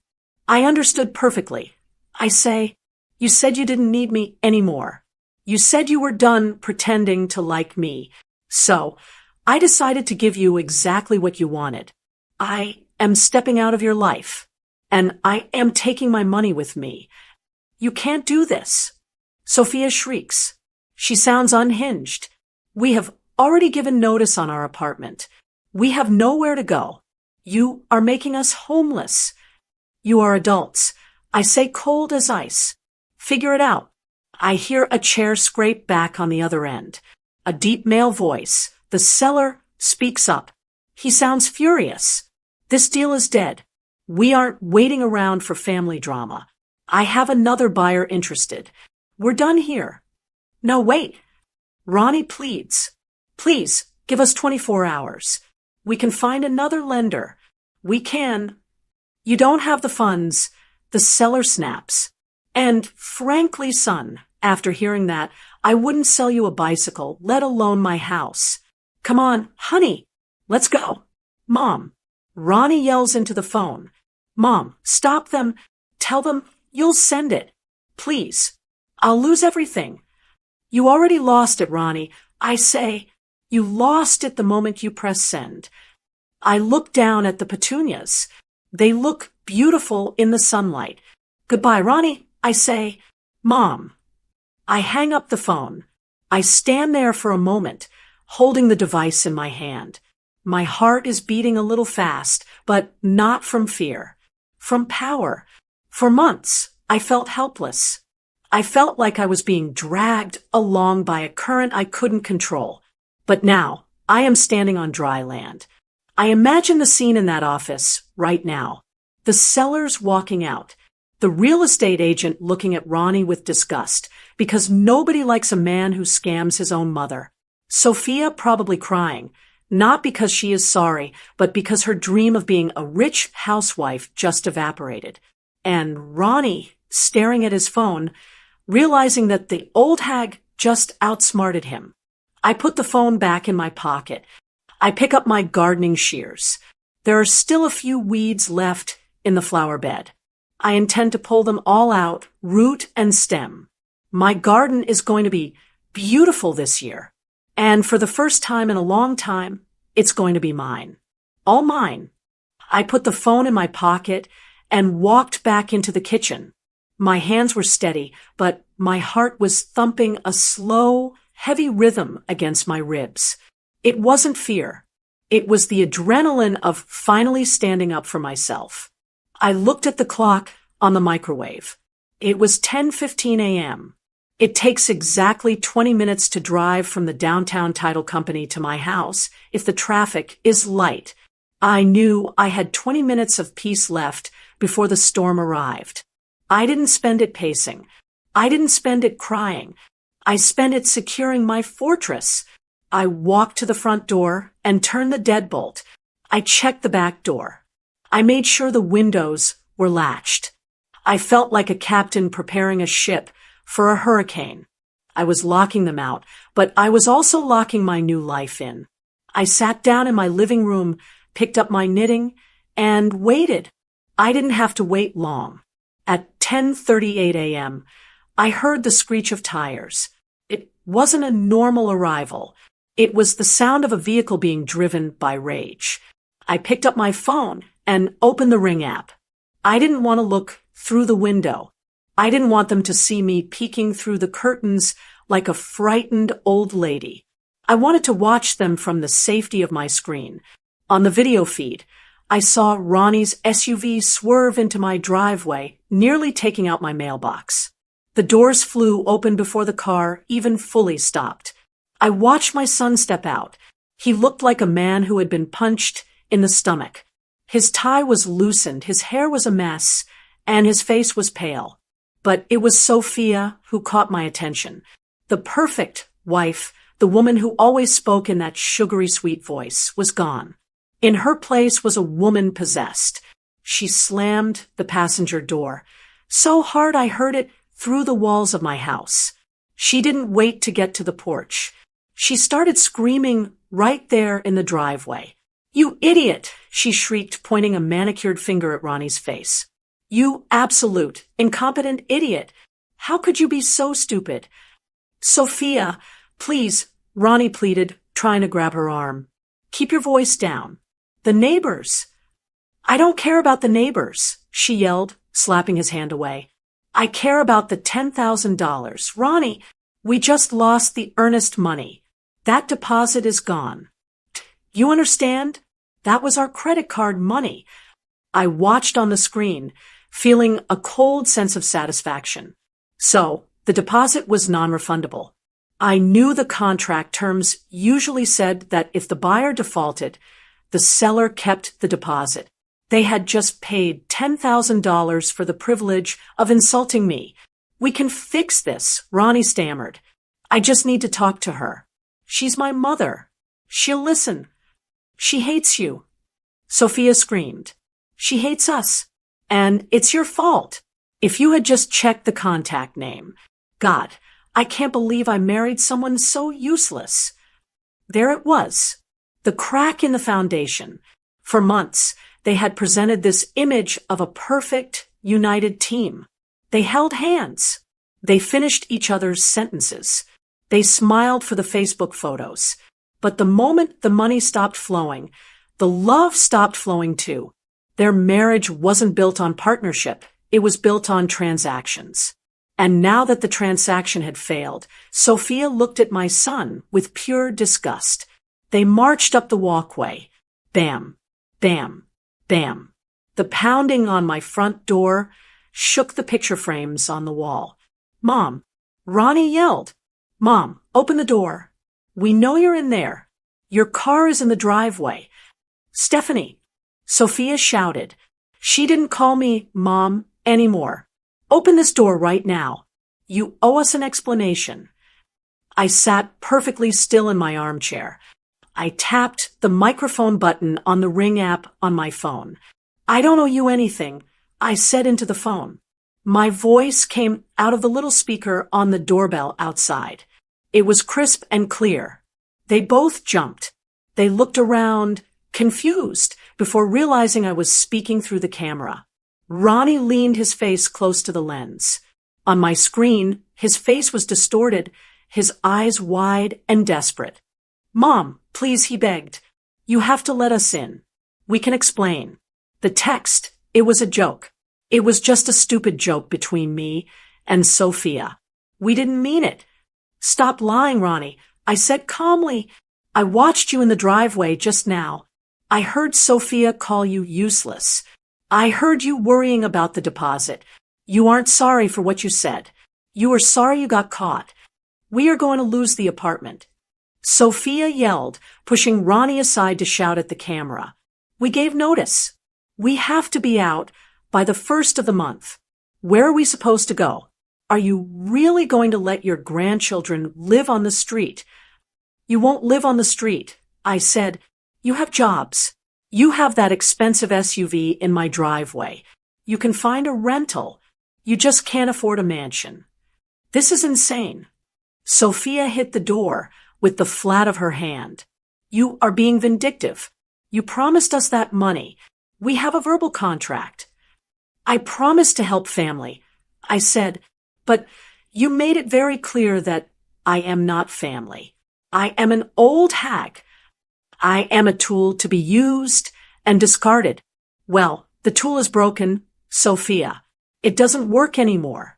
I understood perfectly. I say, you said you didn't need me anymore. You said you were done pretending to like me. So, I decided to give you exactly what you wanted. I am stepping out of your life. And I am taking my money with me. You can't do this. Sophia shrieks. She sounds unhinged. We have already given notice on our apartment. We have nowhere to go. You are making us homeless. You are adults. I say cold as ice. Figure it out. I hear a chair scrape back on the other end. A deep male voice. The seller speaks up. He sounds furious. This deal is dead. We aren't waiting around for family drama. I have another buyer interested. We're done here. No, wait. Ronnie pleads. Please, give us 24 hours. We can find another lender. We can. You don't have the funds. The seller snaps. And frankly, son, after hearing that, I wouldn't sell you a bicycle, let alone my house. Come on, honey, let's go. Mom. Ronnie yells into the phone. Mom, stop them. Tell them you'll send it. Please. I'll lose everything. You already lost it, Ronnie. I say, you lost it the moment you press send. I look down at the petunias. They look beautiful in the sunlight. Goodbye, Ronnie. I say, Mom. I hang up the phone. I stand there for a moment, holding the device in my hand. My heart is beating a little fast, but not from fear. From power. For months, I felt helpless. I felt like I was being dragged along by a current I couldn't control. But now, I am standing on dry land. I imagine the scene in that office right now. The sellers walking out. The real estate agent looking at Ronnie with disgust, because nobody likes a man who scams his own mother. Sophia probably crying, not because she is sorry, but because her dream of being a rich housewife just evaporated. And Ronnie, staring at his phone, realizing that the old hag just outsmarted him. I put the phone back in my pocket. I pick up my gardening shears. There are still a few weeds left in the flower bed. I intend to pull them all out, root and stem. My garden is going to be beautiful this year. And for the first time in a long time, it's going to be mine. All mine. I put the phone in my pocket and walked back into the kitchen. My hands were steady, but my heart was thumping a slow, heavy rhythm against my ribs. It wasn't fear. It was the adrenaline of finally standing up for myself. I looked at the clock on the microwave. It was 10:15 a.m. It takes exactly 20 minutes to drive from the downtown title company to my house if the traffic is light. I knew I had 20 minutes of peace left before the storm arrived. I didn't spend it pacing. I didn't spend it crying. I spent it securing my fortress. I walked to the front door and turned the deadbolt. I checked the back door. I made sure the windows were latched. I felt like a captain preparing a ship for a hurricane. I was locking them out, but I was also locking my new life in. I sat down in my living room, picked up my knitting, and waited. I didn't have to wait long. At 10:38 a.m., I heard the screech of tires. It wasn't a normal arrival. It was the sound of a vehicle being driven by rage. I picked up my phone and opened the Ring app. I didn't want to look through the window. I didn't want them to see me peeking through the curtains like a frightened old lady. I wanted to watch them from the safety of my screen. On the video feed, I saw Ronnie's SUV swerve into my driveway, nearly taking out my mailbox. The doors flew open before the car even fully stopped. I watched my son step out. He looked like a man who had been punched in the stomach. His tie was loosened, his hair was a mess, and his face was pale. But it was Sophia who caught my attention. The perfect wife, the woman who always spoke in that sugary sweet voice, was gone. In her place was a woman possessed. She slammed the passenger door so hard I heard it through the walls of my house. She didn't wait to get to the porch. She started screaming right there in the driveway. "You idiot!" she shrieked, pointing a manicured finger at Ronnie's face. "You absolute, incompetent idiot! How could you be so stupid?" "Sophia, please," Ronnie pleaded, trying to grab her arm. "Keep your voice down. The neighbors." "I don't care about the neighbors," she yelled, slapping his hand away. "I care about the $10,000. Ronnie, we just lost the earnest money. That deposit is gone. You understand? That was our credit card money." I watched on the screen, feeling a cold sense of satisfaction. So, the deposit was non-refundable. I knew the contract terms usually said that if the buyer defaulted, the seller kept the deposit. They had just paid $10,000 for the privilege of insulting me. "We can fix this," Ronnie stammered. "I just need to talk to her. She's my mother. She'll listen. She hates you." Sophia screamed. "She hates us. And it's your fault. If you had just checked the contact name. God, I can't believe I married someone so useless." There it was. The crack in the foundation. For months, they had presented this image of a perfect, united team. They held hands. They finished each other's sentences. They smiled for the Facebook photos. But the moment the money stopped flowing, the love stopped flowing too. Their marriage wasn't built on partnership. It was built on transactions. And now that the transaction had failed, Sophia looked at my son with pure disgust. They marched up the walkway. Bam, bam, bam. The pounding on my front door shook the picture frames on the wall. "Mom," Ronnie yelled. "Mom, open the door. We know you're in there. Your car is in the driveway." "Stephanie," Sophia shouted. She didn't call me Mom anymore. Open this door right now. You owe us an explanation. I sat perfectly still in my armchair. I tapped the microphone button on the Ring app on my phone. I don't owe you anything, I said into the phone. My voice came out of the little speaker on the doorbell outside. It was crisp and clear. They both jumped. They looked around, confused, before realizing I was speaking through the camera. Ronnie leaned his face close to the lens. On my screen, his face was distorted, his eyes wide and desperate. Mom, please, he begged. You have to let us in. We can explain. The text, it was a joke. It was just a stupid joke between me and Sophia. We didn't mean it. Stop lying, Ronnie, I said calmly. I watched you in the driveway just now. I heard Sophia call you useless. I heard you worrying about the deposit. You aren't sorry for what you said. You are sorry you got caught. We are going to lose the apartment. Sophia yelled, pushing Ronnie aside to shout at the camera. We gave notice. We have to be out by the 1st of the month. Where are we supposed to go? Are you really going to let your grandchildren live on the street? You won't live on the street, I said. You have jobs. You have that expensive SUV in my driveway. You can find a rental. You just can't afford a mansion. This is insane. Sophia hit the door with the flat of her hand. You are being vindictive. You promised us that money. We have a verbal contract. I promised to help family, I said, but you made it very clear that I am not family. I am an old hag. I am a tool to be used and discarded. Well, the tool is broken, Sophia. It doesn't work anymore.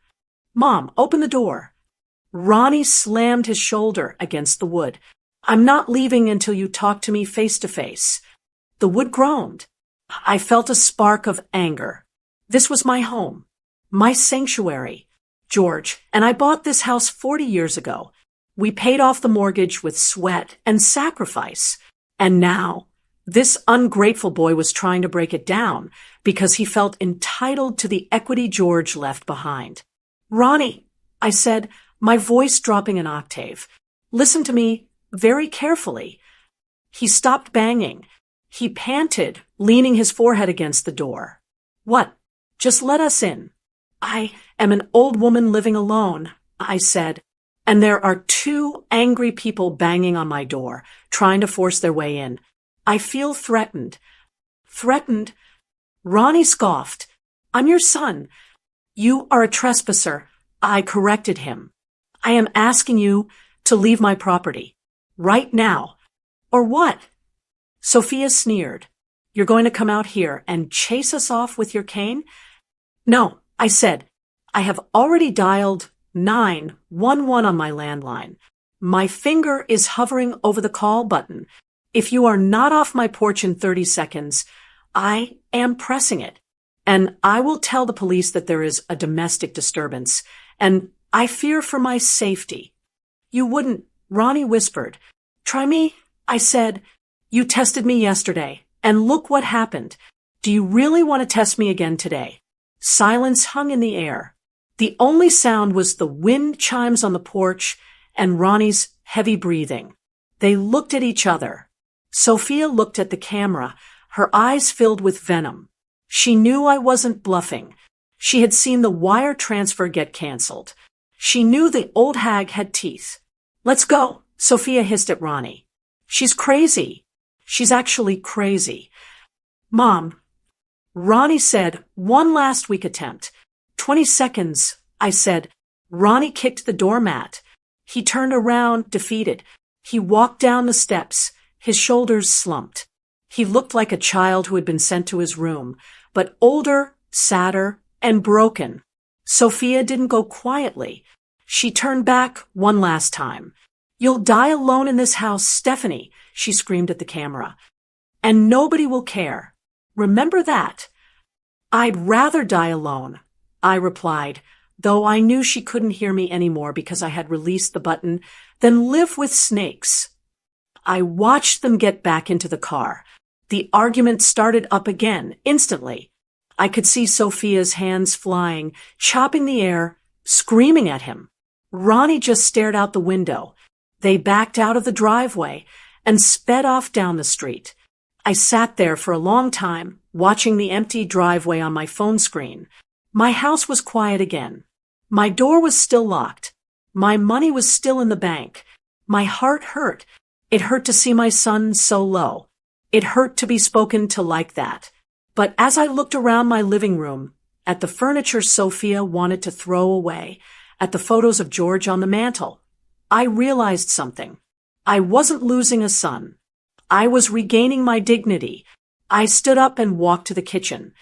Mom, open the door. Ronnie slammed his shoulder against the wood. I'm not leaving until you talk to me face to face. The wood groaned. I felt a spark of anger. This was my home, my sanctuary, George, and I bought this house 40 years ago. We paid off the mortgage with sweat and sacrifice. And now, this ungrateful boy was trying to break it down because he felt entitled to the equity George left behind. Ronnie, I said, my voice dropping an octave. Listen to me very carefully. He stopped banging. He panted, leaning his forehead against the door. What? Just let us in. I am an old woman living alone, I said, and there are 2 angry people banging on my door, trying to force their way in. I feel threatened. Threatened? Ronnie scoffed. I'm your son. You are a trespasser. I corrected him. I am asking you to leave my property. Right now. Or what? Sophia sneered. You're going to come out here and chase us off with your cane? No, I said. I have already dialed 911 on my landline. My finger is hovering over the call button. If you are not off my porch in 30 seconds, I am pressing it. And I will tell the police that there is a domestic disturbance, and I fear for my safety. You wouldn't, Ronnie whispered. Try me, I said. You tested me yesterday, and look what happened. Do you really want to test me again today? Silence hung in the air. The only sound was the wind chimes on the porch and Ronnie's heavy breathing. They looked at each other. Sophia looked at the camera, her eyes filled with venom. She knew I wasn't bluffing. She had seen the wire transfer get canceled. She knew the old hag had teeth. Let's go, Sophia hissed at Ronnie. She's crazy. She's actually crazy. Mom, Ronnie said, one last weak attempt. 20 seconds, I said. Ronnie kicked the doormat. He turned around, defeated. He walked down the steps. His shoulders slumped. He looked like a child who had been sent to his room, but older, sadder, and broken. Sophia didn't go quietly. She turned back one last time. You'll die alone in this house, Stephanie, she screamed at the camera. And nobody will care. Remember that. I'd rather die alone, I replied, though I knew she couldn't hear me anymore because I had released the button, than live with snakes. I watched them get back into the car. The argument started up again, instantly. I could see Sophia's hands flying, chopping the air, screaming at him. Ronnie just stared out the window. They backed out of the driveway and sped off down the street. I sat there for a long time, watching the empty driveway on my phone screen. My house was quiet again. My door was still locked. My money was still in the bank. My heart hurt. It hurt to see my son so low. It hurt to be spoken to like that. But as I looked around my living room, at the furniture Sophia wanted to throw away, at the photos of George on the mantel, I realized something. I wasn't losing a son. I was regaining my dignity. I stood up and walked to the kitchen.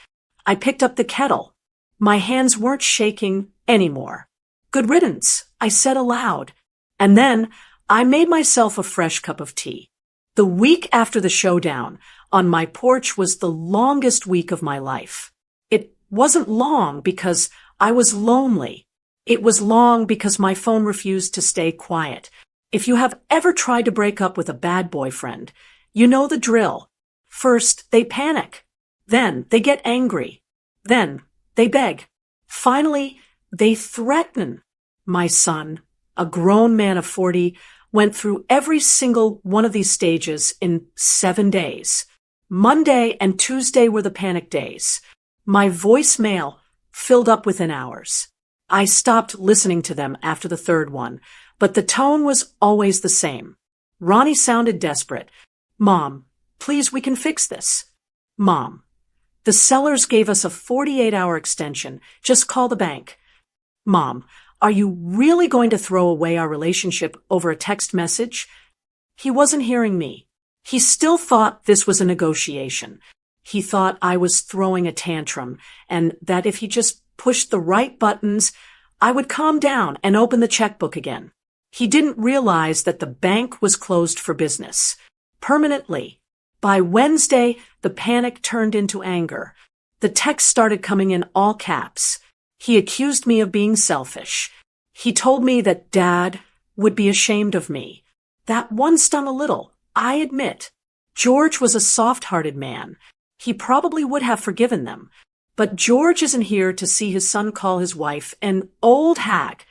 I picked up the kettle. My hands weren't shaking anymore. Good riddance, I said aloud. And then I made myself a fresh cup of tea. The week after the showdown on my porch was the longest week of my life. It wasn't long because I was lonely. It was long because my phone refused to stay quiet. If you have ever tried to break up with a bad boyfriend, you know the drill. First, they panic. Then, they get angry. Then, they beg. Finally, they threaten. My son, a grown man of 40, went through every single one of these stages in 7 days. Monday and Tuesday were the panic days. My voicemail filled up within hours. I stopped listening to them after the third one, but the tone was always the same. Ronnie sounded desperate. Mom, please, we can fix this. Mom, the sellers gave us a 48-hour extension. Just call the bank. Mom, are you really going to throw away our relationship over a text message? He wasn't hearing me. He still thought this was a negotiation. He thought I was throwing a tantrum, and that if he just pushed the right buttons, I would calm down and open the checkbook again. He didn't realize that the bank was closed for business. Permanently. By Wednesday, the panic turned into anger. The text started coming in all caps. He accused me of being selfish. He told me that Dad would be ashamed of me. That one stung a little, I admit. George was a soft-hearted man. He probably would have forgiven them. But George isn't here to see his son call his wife an old hag.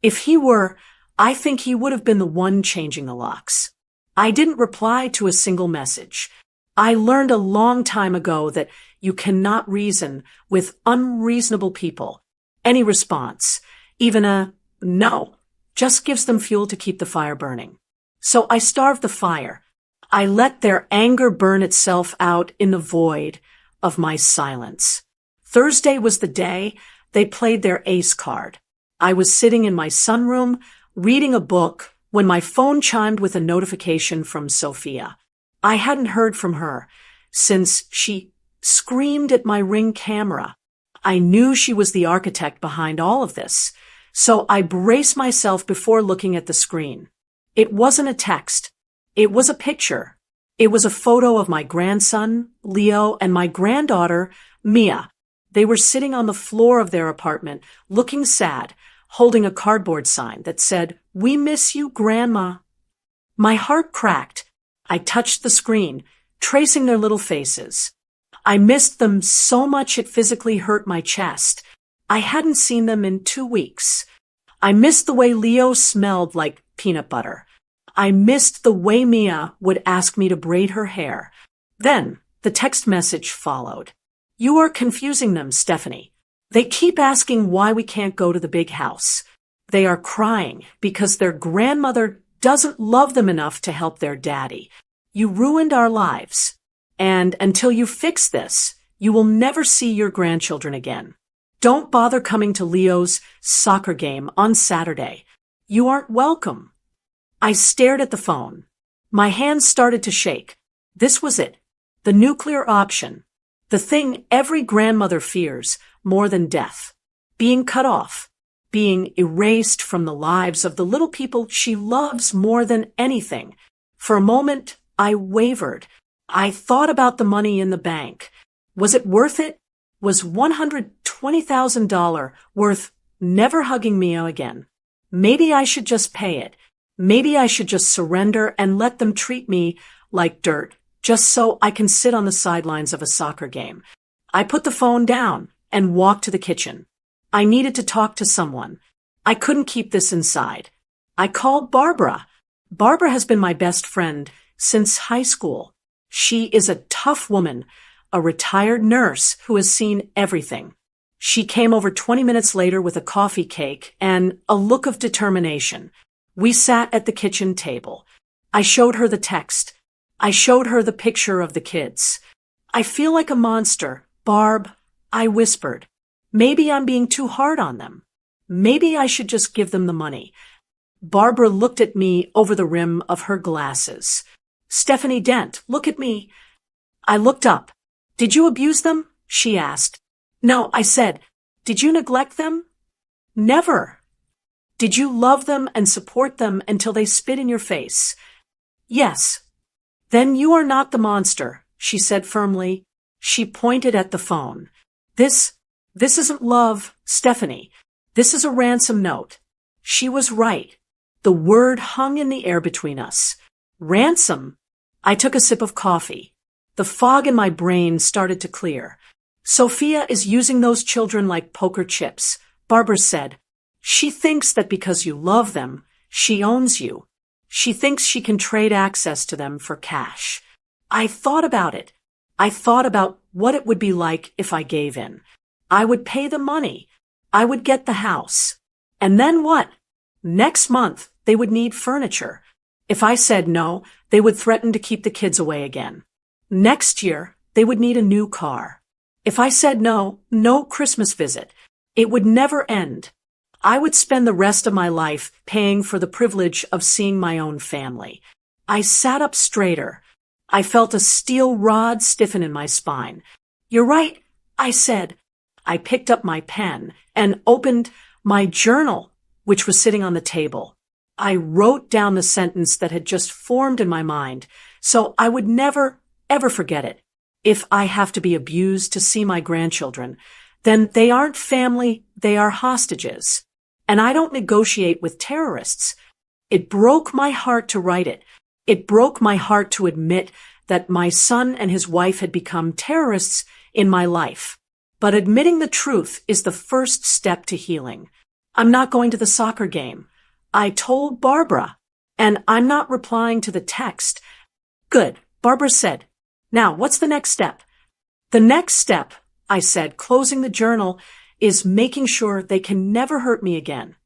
If he were, I think he would have been the one changing the locks. I didn't reply to a single message. I learned a long time ago that you cannot reason with unreasonable people. Any response, even a no, just gives them fuel to keep the fire burning. So I starved the fire. I let their anger burn itself out in the void of my silence. Thursday was the day they played their ace card. I was sitting in my sunroom, reading a book, when my phone chimed with a notification from Sophia. I hadn't heard from her since she screamed at my Ring camera. I knew she was the architect behind all of this, so I braced myself before looking at the screen. It wasn't a text. It was a picture. It was a photo of my grandson, Leo, and my granddaughter, Mia. They were sitting on the floor of their apartment, looking sad, holding a cardboard sign that said, "We miss you, Grandma." My heart cracked. I touched the screen, tracing their little faces. I missed them so much it physically hurt my chest. I hadn't seen them in 2 weeks. I missed the way Leo smelled like peanut butter. I missed the way Mia would ask me to braid her hair. Then the text message followed. "You are confusing them, Stephanie. They keep asking why we can't go to the big house. They are crying because their grandmother doesn't love them enough to help their daddy. You ruined our lives. And until you fix this, you will never see your grandchildren again. Don't bother coming to Leo's soccer game on Saturday. You aren't welcome." I stared at the phone. My hands started to shake. This was it. The nuclear option. The thing every grandmother fears more than death. Being cut off. Being erased from the lives of the little people she loves more than anything. For a moment, I wavered. I thought about the money in the bank. Was it worth it? Was $120,000 worth never hugging Mia again? Maybe I should just pay it. Maybe I should just surrender and let them treat me like dirt, just so I can sit on the sidelines of a soccer game. I put the phone down and walked to the kitchen. I needed to talk to someone. I couldn't keep this inside. I called Barbara. Barbara has been my best friend since high school. She is a tough woman, a retired nurse who has seen everything. She came over 20 minutes later with a coffee cake and a look of determination. We sat at the kitchen table. I showed her the text. I showed her the picture of the kids. I feel like a monster, Barb, I whispered. Maybe I'm being too hard on them. Maybe I should just give them the money. Barbara looked at me over the rim of her glasses. Stephanie Dent, look at me. I looked up. Did you abuse them? She asked. No, I said. Did you neglect them? Never. Did you love them and support them until they spit in your face? Yes. Then you are not the monster, she said firmly. She pointed at the phone. This isn't love, Stephanie. This is a ransom note. She was right. The word hung in the air between us. Ransom? I took a sip of coffee. The fog in my brain started to clear. Sophia is using those children like poker chips, Barbara said. She thinks that because you love them, she owns you. She thinks she can trade access to them for cash. I thought about it. I thought about what it would be like if I gave in. I would pay the money. I would get the house. And then what? Next month, they would need furniture. If I said no, they would threaten to keep the kids away again. Next year, they would need a new car. If I said no, no Christmas visit. It would never end. I would spend the rest of my life paying for the privilege of seeing my own family. I sat up straighter. I felt a steel rod stiffen in my spine. You're right, I said. I picked up my pen and opened my journal, which was sitting on the table. I wrote down the sentence that had just formed in my mind, so I would never, ever forget it. If I have to be abused to see my grandchildren, then they aren't family, they are hostages. And I don't negotiate with terrorists. It broke my heart to write it. It broke my heart to admit that my son and his wife had become terrorists in my life. But admitting the truth is the first step to healing. I'm not going to the soccer game. I told Barbara, and I'm not replying to the text. Good, Barbara said. Now, what's the next step? The next step, I said, closing the journal, is making sure they can never hurt me again.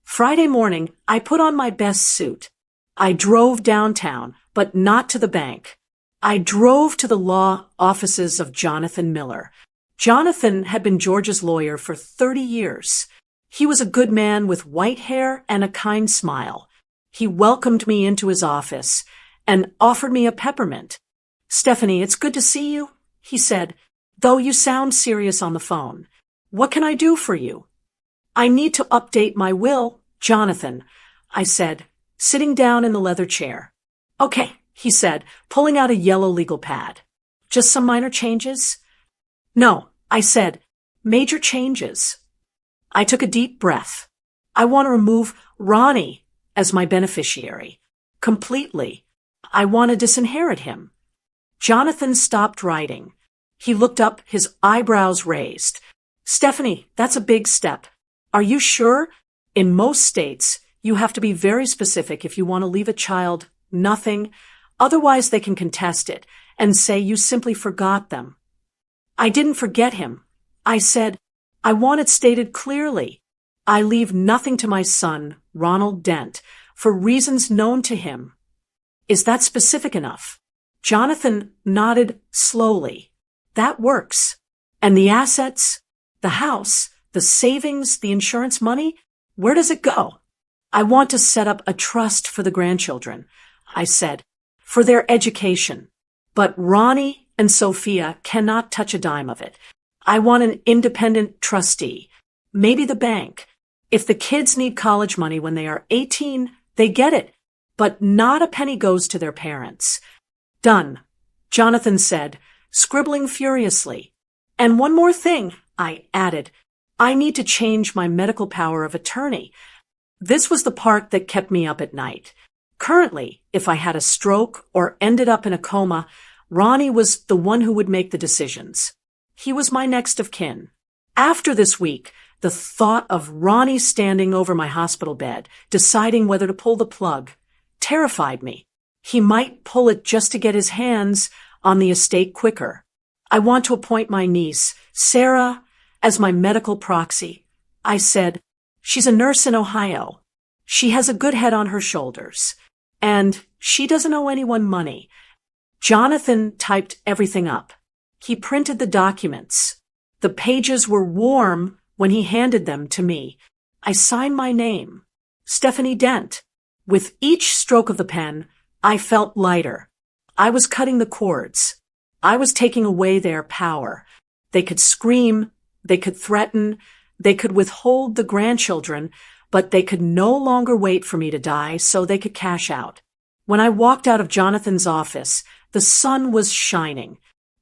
Friday morning, I put on my best suit. I drove downtown, but not to the bank. I drove to the law offices of Jonathan Miller. Jonathan had been George's lawyer for 30 years. He was a good man with white hair and a kind smile. He welcomed me into his office and offered me a peppermint. Stephanie, it's good to see you, he said, though you sound serious on the phone. What can I do for you? I need to update my will, Jonathan, I said, sitting down in the leather chair. Okay, he said, pulling out a yellow legal pad. Just some minor changes? No, I said, major changes. I took a deep breath. I want to remove Ronnie as my beneficiary. Completely. I want to disinherit him. Jonathan stopped writing. He looked up, his eyebrows raised. Stephanie, that's a big step. Are you sure? In most states, you have to be very specific if you want to leave a child nothing. Otherwise, they can contest it and say you simply forgot them. I didn't forget him. I said, I want it stated clearly. I leave nothing to my son, Ronald Dent, for reasons known to him. Is that specific enough? Jonathan nodded slowly. That works. And the assets, the house, the savings, the insurance money, where does it go? I want to set up a trust for the grandchildren, I said, for their education. But Ronnie and Sophia cannot touch a dime of it. I want an independent trustee, maybe the bank. If the kids need college money when they are 18, they get it, but not a penny goes to their parents. Done, Jonathan said, scribbling furiously. And one more thing, I added. I need to change my medical power of attorney. This was the part that kept me up at night. Currently, if I had a stroke or ended up in a coma, Ronnie was the one who would make the decisions. He was my next of kin. After this week, the thought of Ronnie standing over my hospital bed, deciding whether to pull the plug, terrified me. He might pull it just to get his hands on the estate quicker. I want to appoint my niece, Sarah, as my medical proxy. I said, she's a nurse in Ohio. She has a good head on her shoulders. And she doesn't owe anyone money. Jonathan typed everything up. He printed the documents. The pages were warm when he handed them to me. I signed my name, Stephanie Dent. With each stroke of the pen, I felt lighter. I was cutting the cords. I was taking away their power. They could scream, they could threaten, they could withhold the grandchildren, but they could no longer wait for me to die so they could cash out. When I walked out of Jonathan's office, the sun was shining.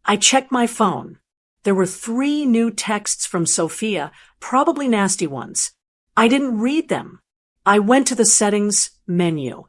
I checked my phone. There were 3 new texts from Sophia, probably nasty ones. I didn't read them. I went to the settings menu.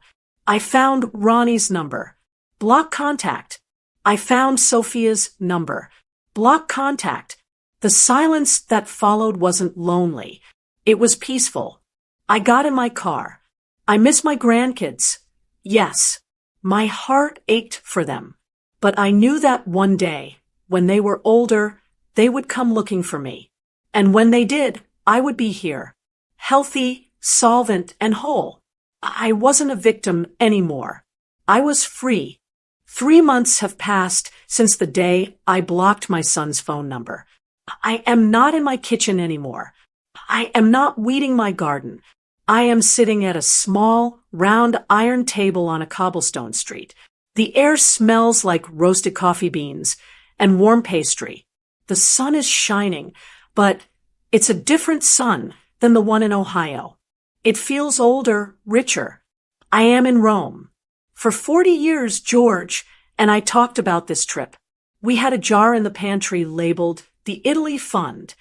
I found Ronnie's number. Block contact. I found Sophia's number. Block contact. The silence that followed wasn't lonely. It was peaceful. I got in my car. I miss my grandkids. Yes, my heart ached for them. But I knew that one day, when they were older, they would come looking for me. And when they did, I would be here. Healthy, solvent, and whole. I wasn't a victim anymore. I was free. 3 months have passed since the day I blocked my son's phone number. I am not in my kitchen anymore. I am not weeding my garden. I am sitting at a small, round iron table on a cobblestone street. The air smells like roasted coffee beans and warm pastry. The sun is shining, but it's a different sun than the one in Ohio. It feels older, richer. I am in Rome. For 40 years, George and I talked about this trip. We had a jar in the pantry labeled the Italy Fund.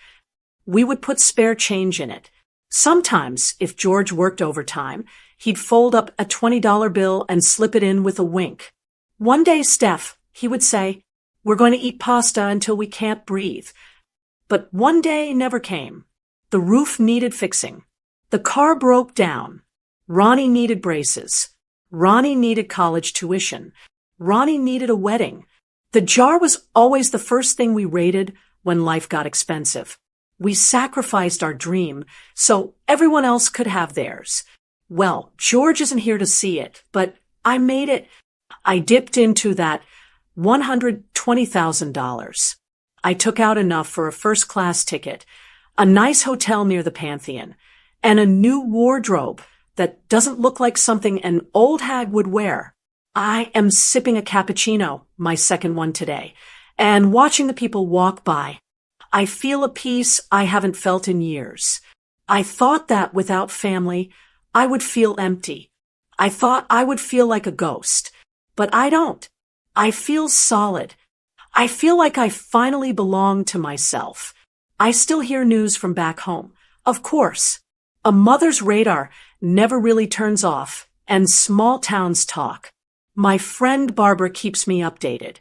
We would put spare change in it. Sometimes, if George worked overtime, he'd fold up a $20 bill and slip it in with a wink. One day, Steph, he would say, we're going to eat pasta until we can't breathe. But one day never came. The roof needed fixing. The car broke down. Ronnie needed braces. Ronnie needed college tuition. Ronnie needed a wedding. The jar was always the first thing we raided when life got expensive. We sacrificed our dream so everyone else could have theirs. Well, George isn't here to see it, but I made it. I dipped into that $120,000. I took out enough for a first-class ticket, a nice hotel near the Pantheon, and a new wardrobe that doesn't look like something an old hag would wear. I am sipping a cappuccino, my second one today, and watching the people walk by. I feel a peace I haven't felt in years. I thought that without family, I would feel empty. I thought I would feel like a ghost, but I don't. I feel solid. I feel like I finally belong to myself. I still hear news from back home. Of course. A mother's radar never really turns off, and small towns talk. My friend Barbara keeps me updated,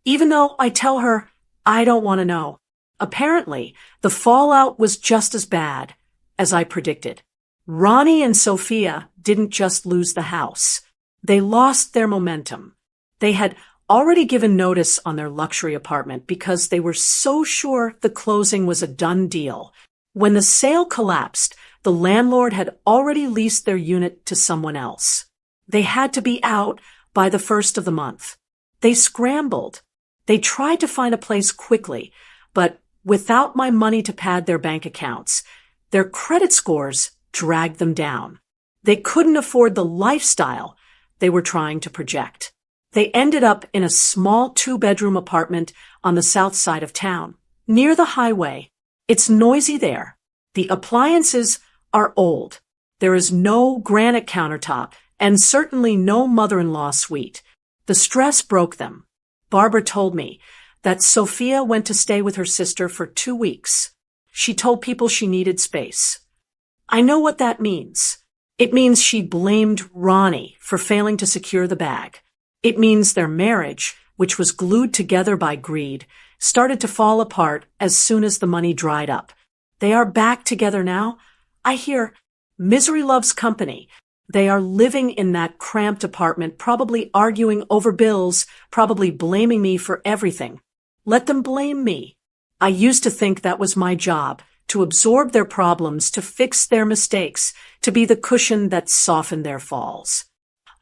even though I tell her I don't want to know. Apparently, the fallout was just as bad as I predicted. Ronnie and Sophia didn't just lose the house. They lost their momentum. They had already given notice on their luxury apartment because they were so sure the closing was a done deal. When the sale collapsed, the landlord had already leased their unit to someone else. They had to be out by the first of the month. They scrambled. They tried to find a place quickly, but without my money to pad their bank accounts, their credit scores dragged them down. They couldn't afford the lifestyle they were trying to project. They ended up in a small 2-bedroom apartment on the south side of town, near the highway. It's noisy there. The appliances are old. There is no granite countertop and certainly no mother-in-law suite. The stress broke them. Barbara told me that Sophia went to stay with her sister for 2 weeks. She told people she needed space. I know what that means. It means she blamed Ronnie for failing to secure the bag. It means their marriage, which was glued together by greed, started to fall apart as soon as the money dried up. They are back together now. I hear misery loves company. They are living in that cramped apartment, probably arguing over bills, probably blaming me for everything. Let them blame me. I used to think that was my job, to absorb their problems, to fix their mistakes, to be the cushion that softened their falls.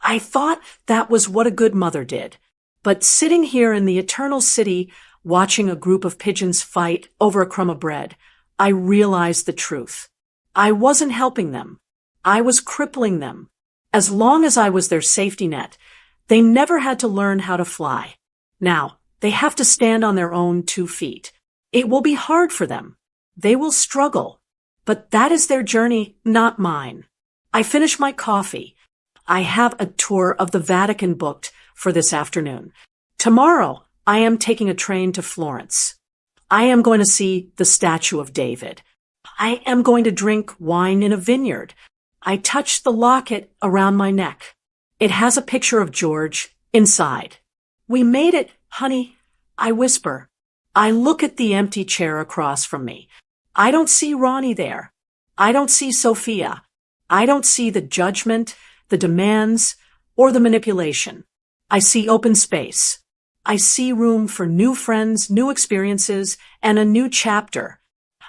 I thought that was what a good mother did. But sitting here in the eternal city, watching a group of pigeons fight over a crumb of bread, I realized the truth. I wasn't helping them. I was crippling them. As long as I was their safety net, they never had to learn how to fly. Now, they have to stand on their own 2 feet. It will be hard for them. They will struggle. But that is their journey, not mine. I finish my coffee. I have a tour of the Vatican booked for this afternoon. Tomorrow, I am taking a train to Florence. I am going to see the statue of David. I am going to drink wine in a vineyard. I touch the locket around my neck. It has a picture of George inside. We made it, honey, I whisper. I look at the empty chair across from me. I don't see Ronnie there. I don't see Sophia. I don't see the judgment, the demands, or the manipulation. I see open space. I see room for new friends, new experiences, and a new chapter.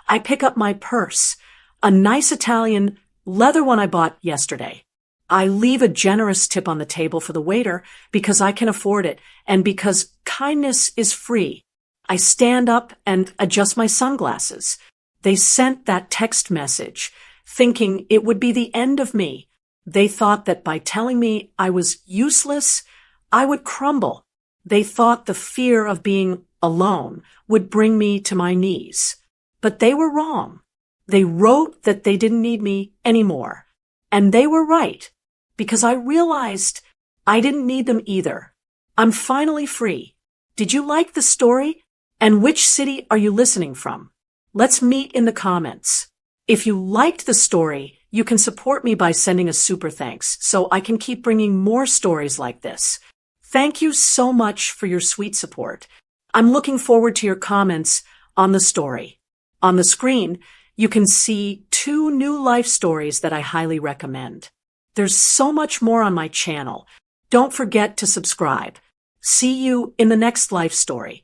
I pick up my purse, a nice Italian leather one I bought yesterday. I leave a generous tip on the table for the waiter because I can afford it and because kindness is free. I stand up and adjust my sunglasses. They sent that text message, thinking it would be the end of me. They thought that by telling me I was useless, I would crumble. They thought the fear of being alone would bring me to my knees. But they were wrong. They wrote that they didn't need me anymore. And they were right, because I realized I didn't need them either. I'm finally free. Did you like the story? And which city are you listening from? Let's meet in the comments. If you liked the story, you can support me by sending a super thanks so I can keep bringing more stories like this. Thank you so much for your sweet support. I'm looking forward to your comments on the story. On the screen, you can see 2 new life stories that I highly recommend. There's so much more on my channel. Don't forget to subscribe. See you in the next life story.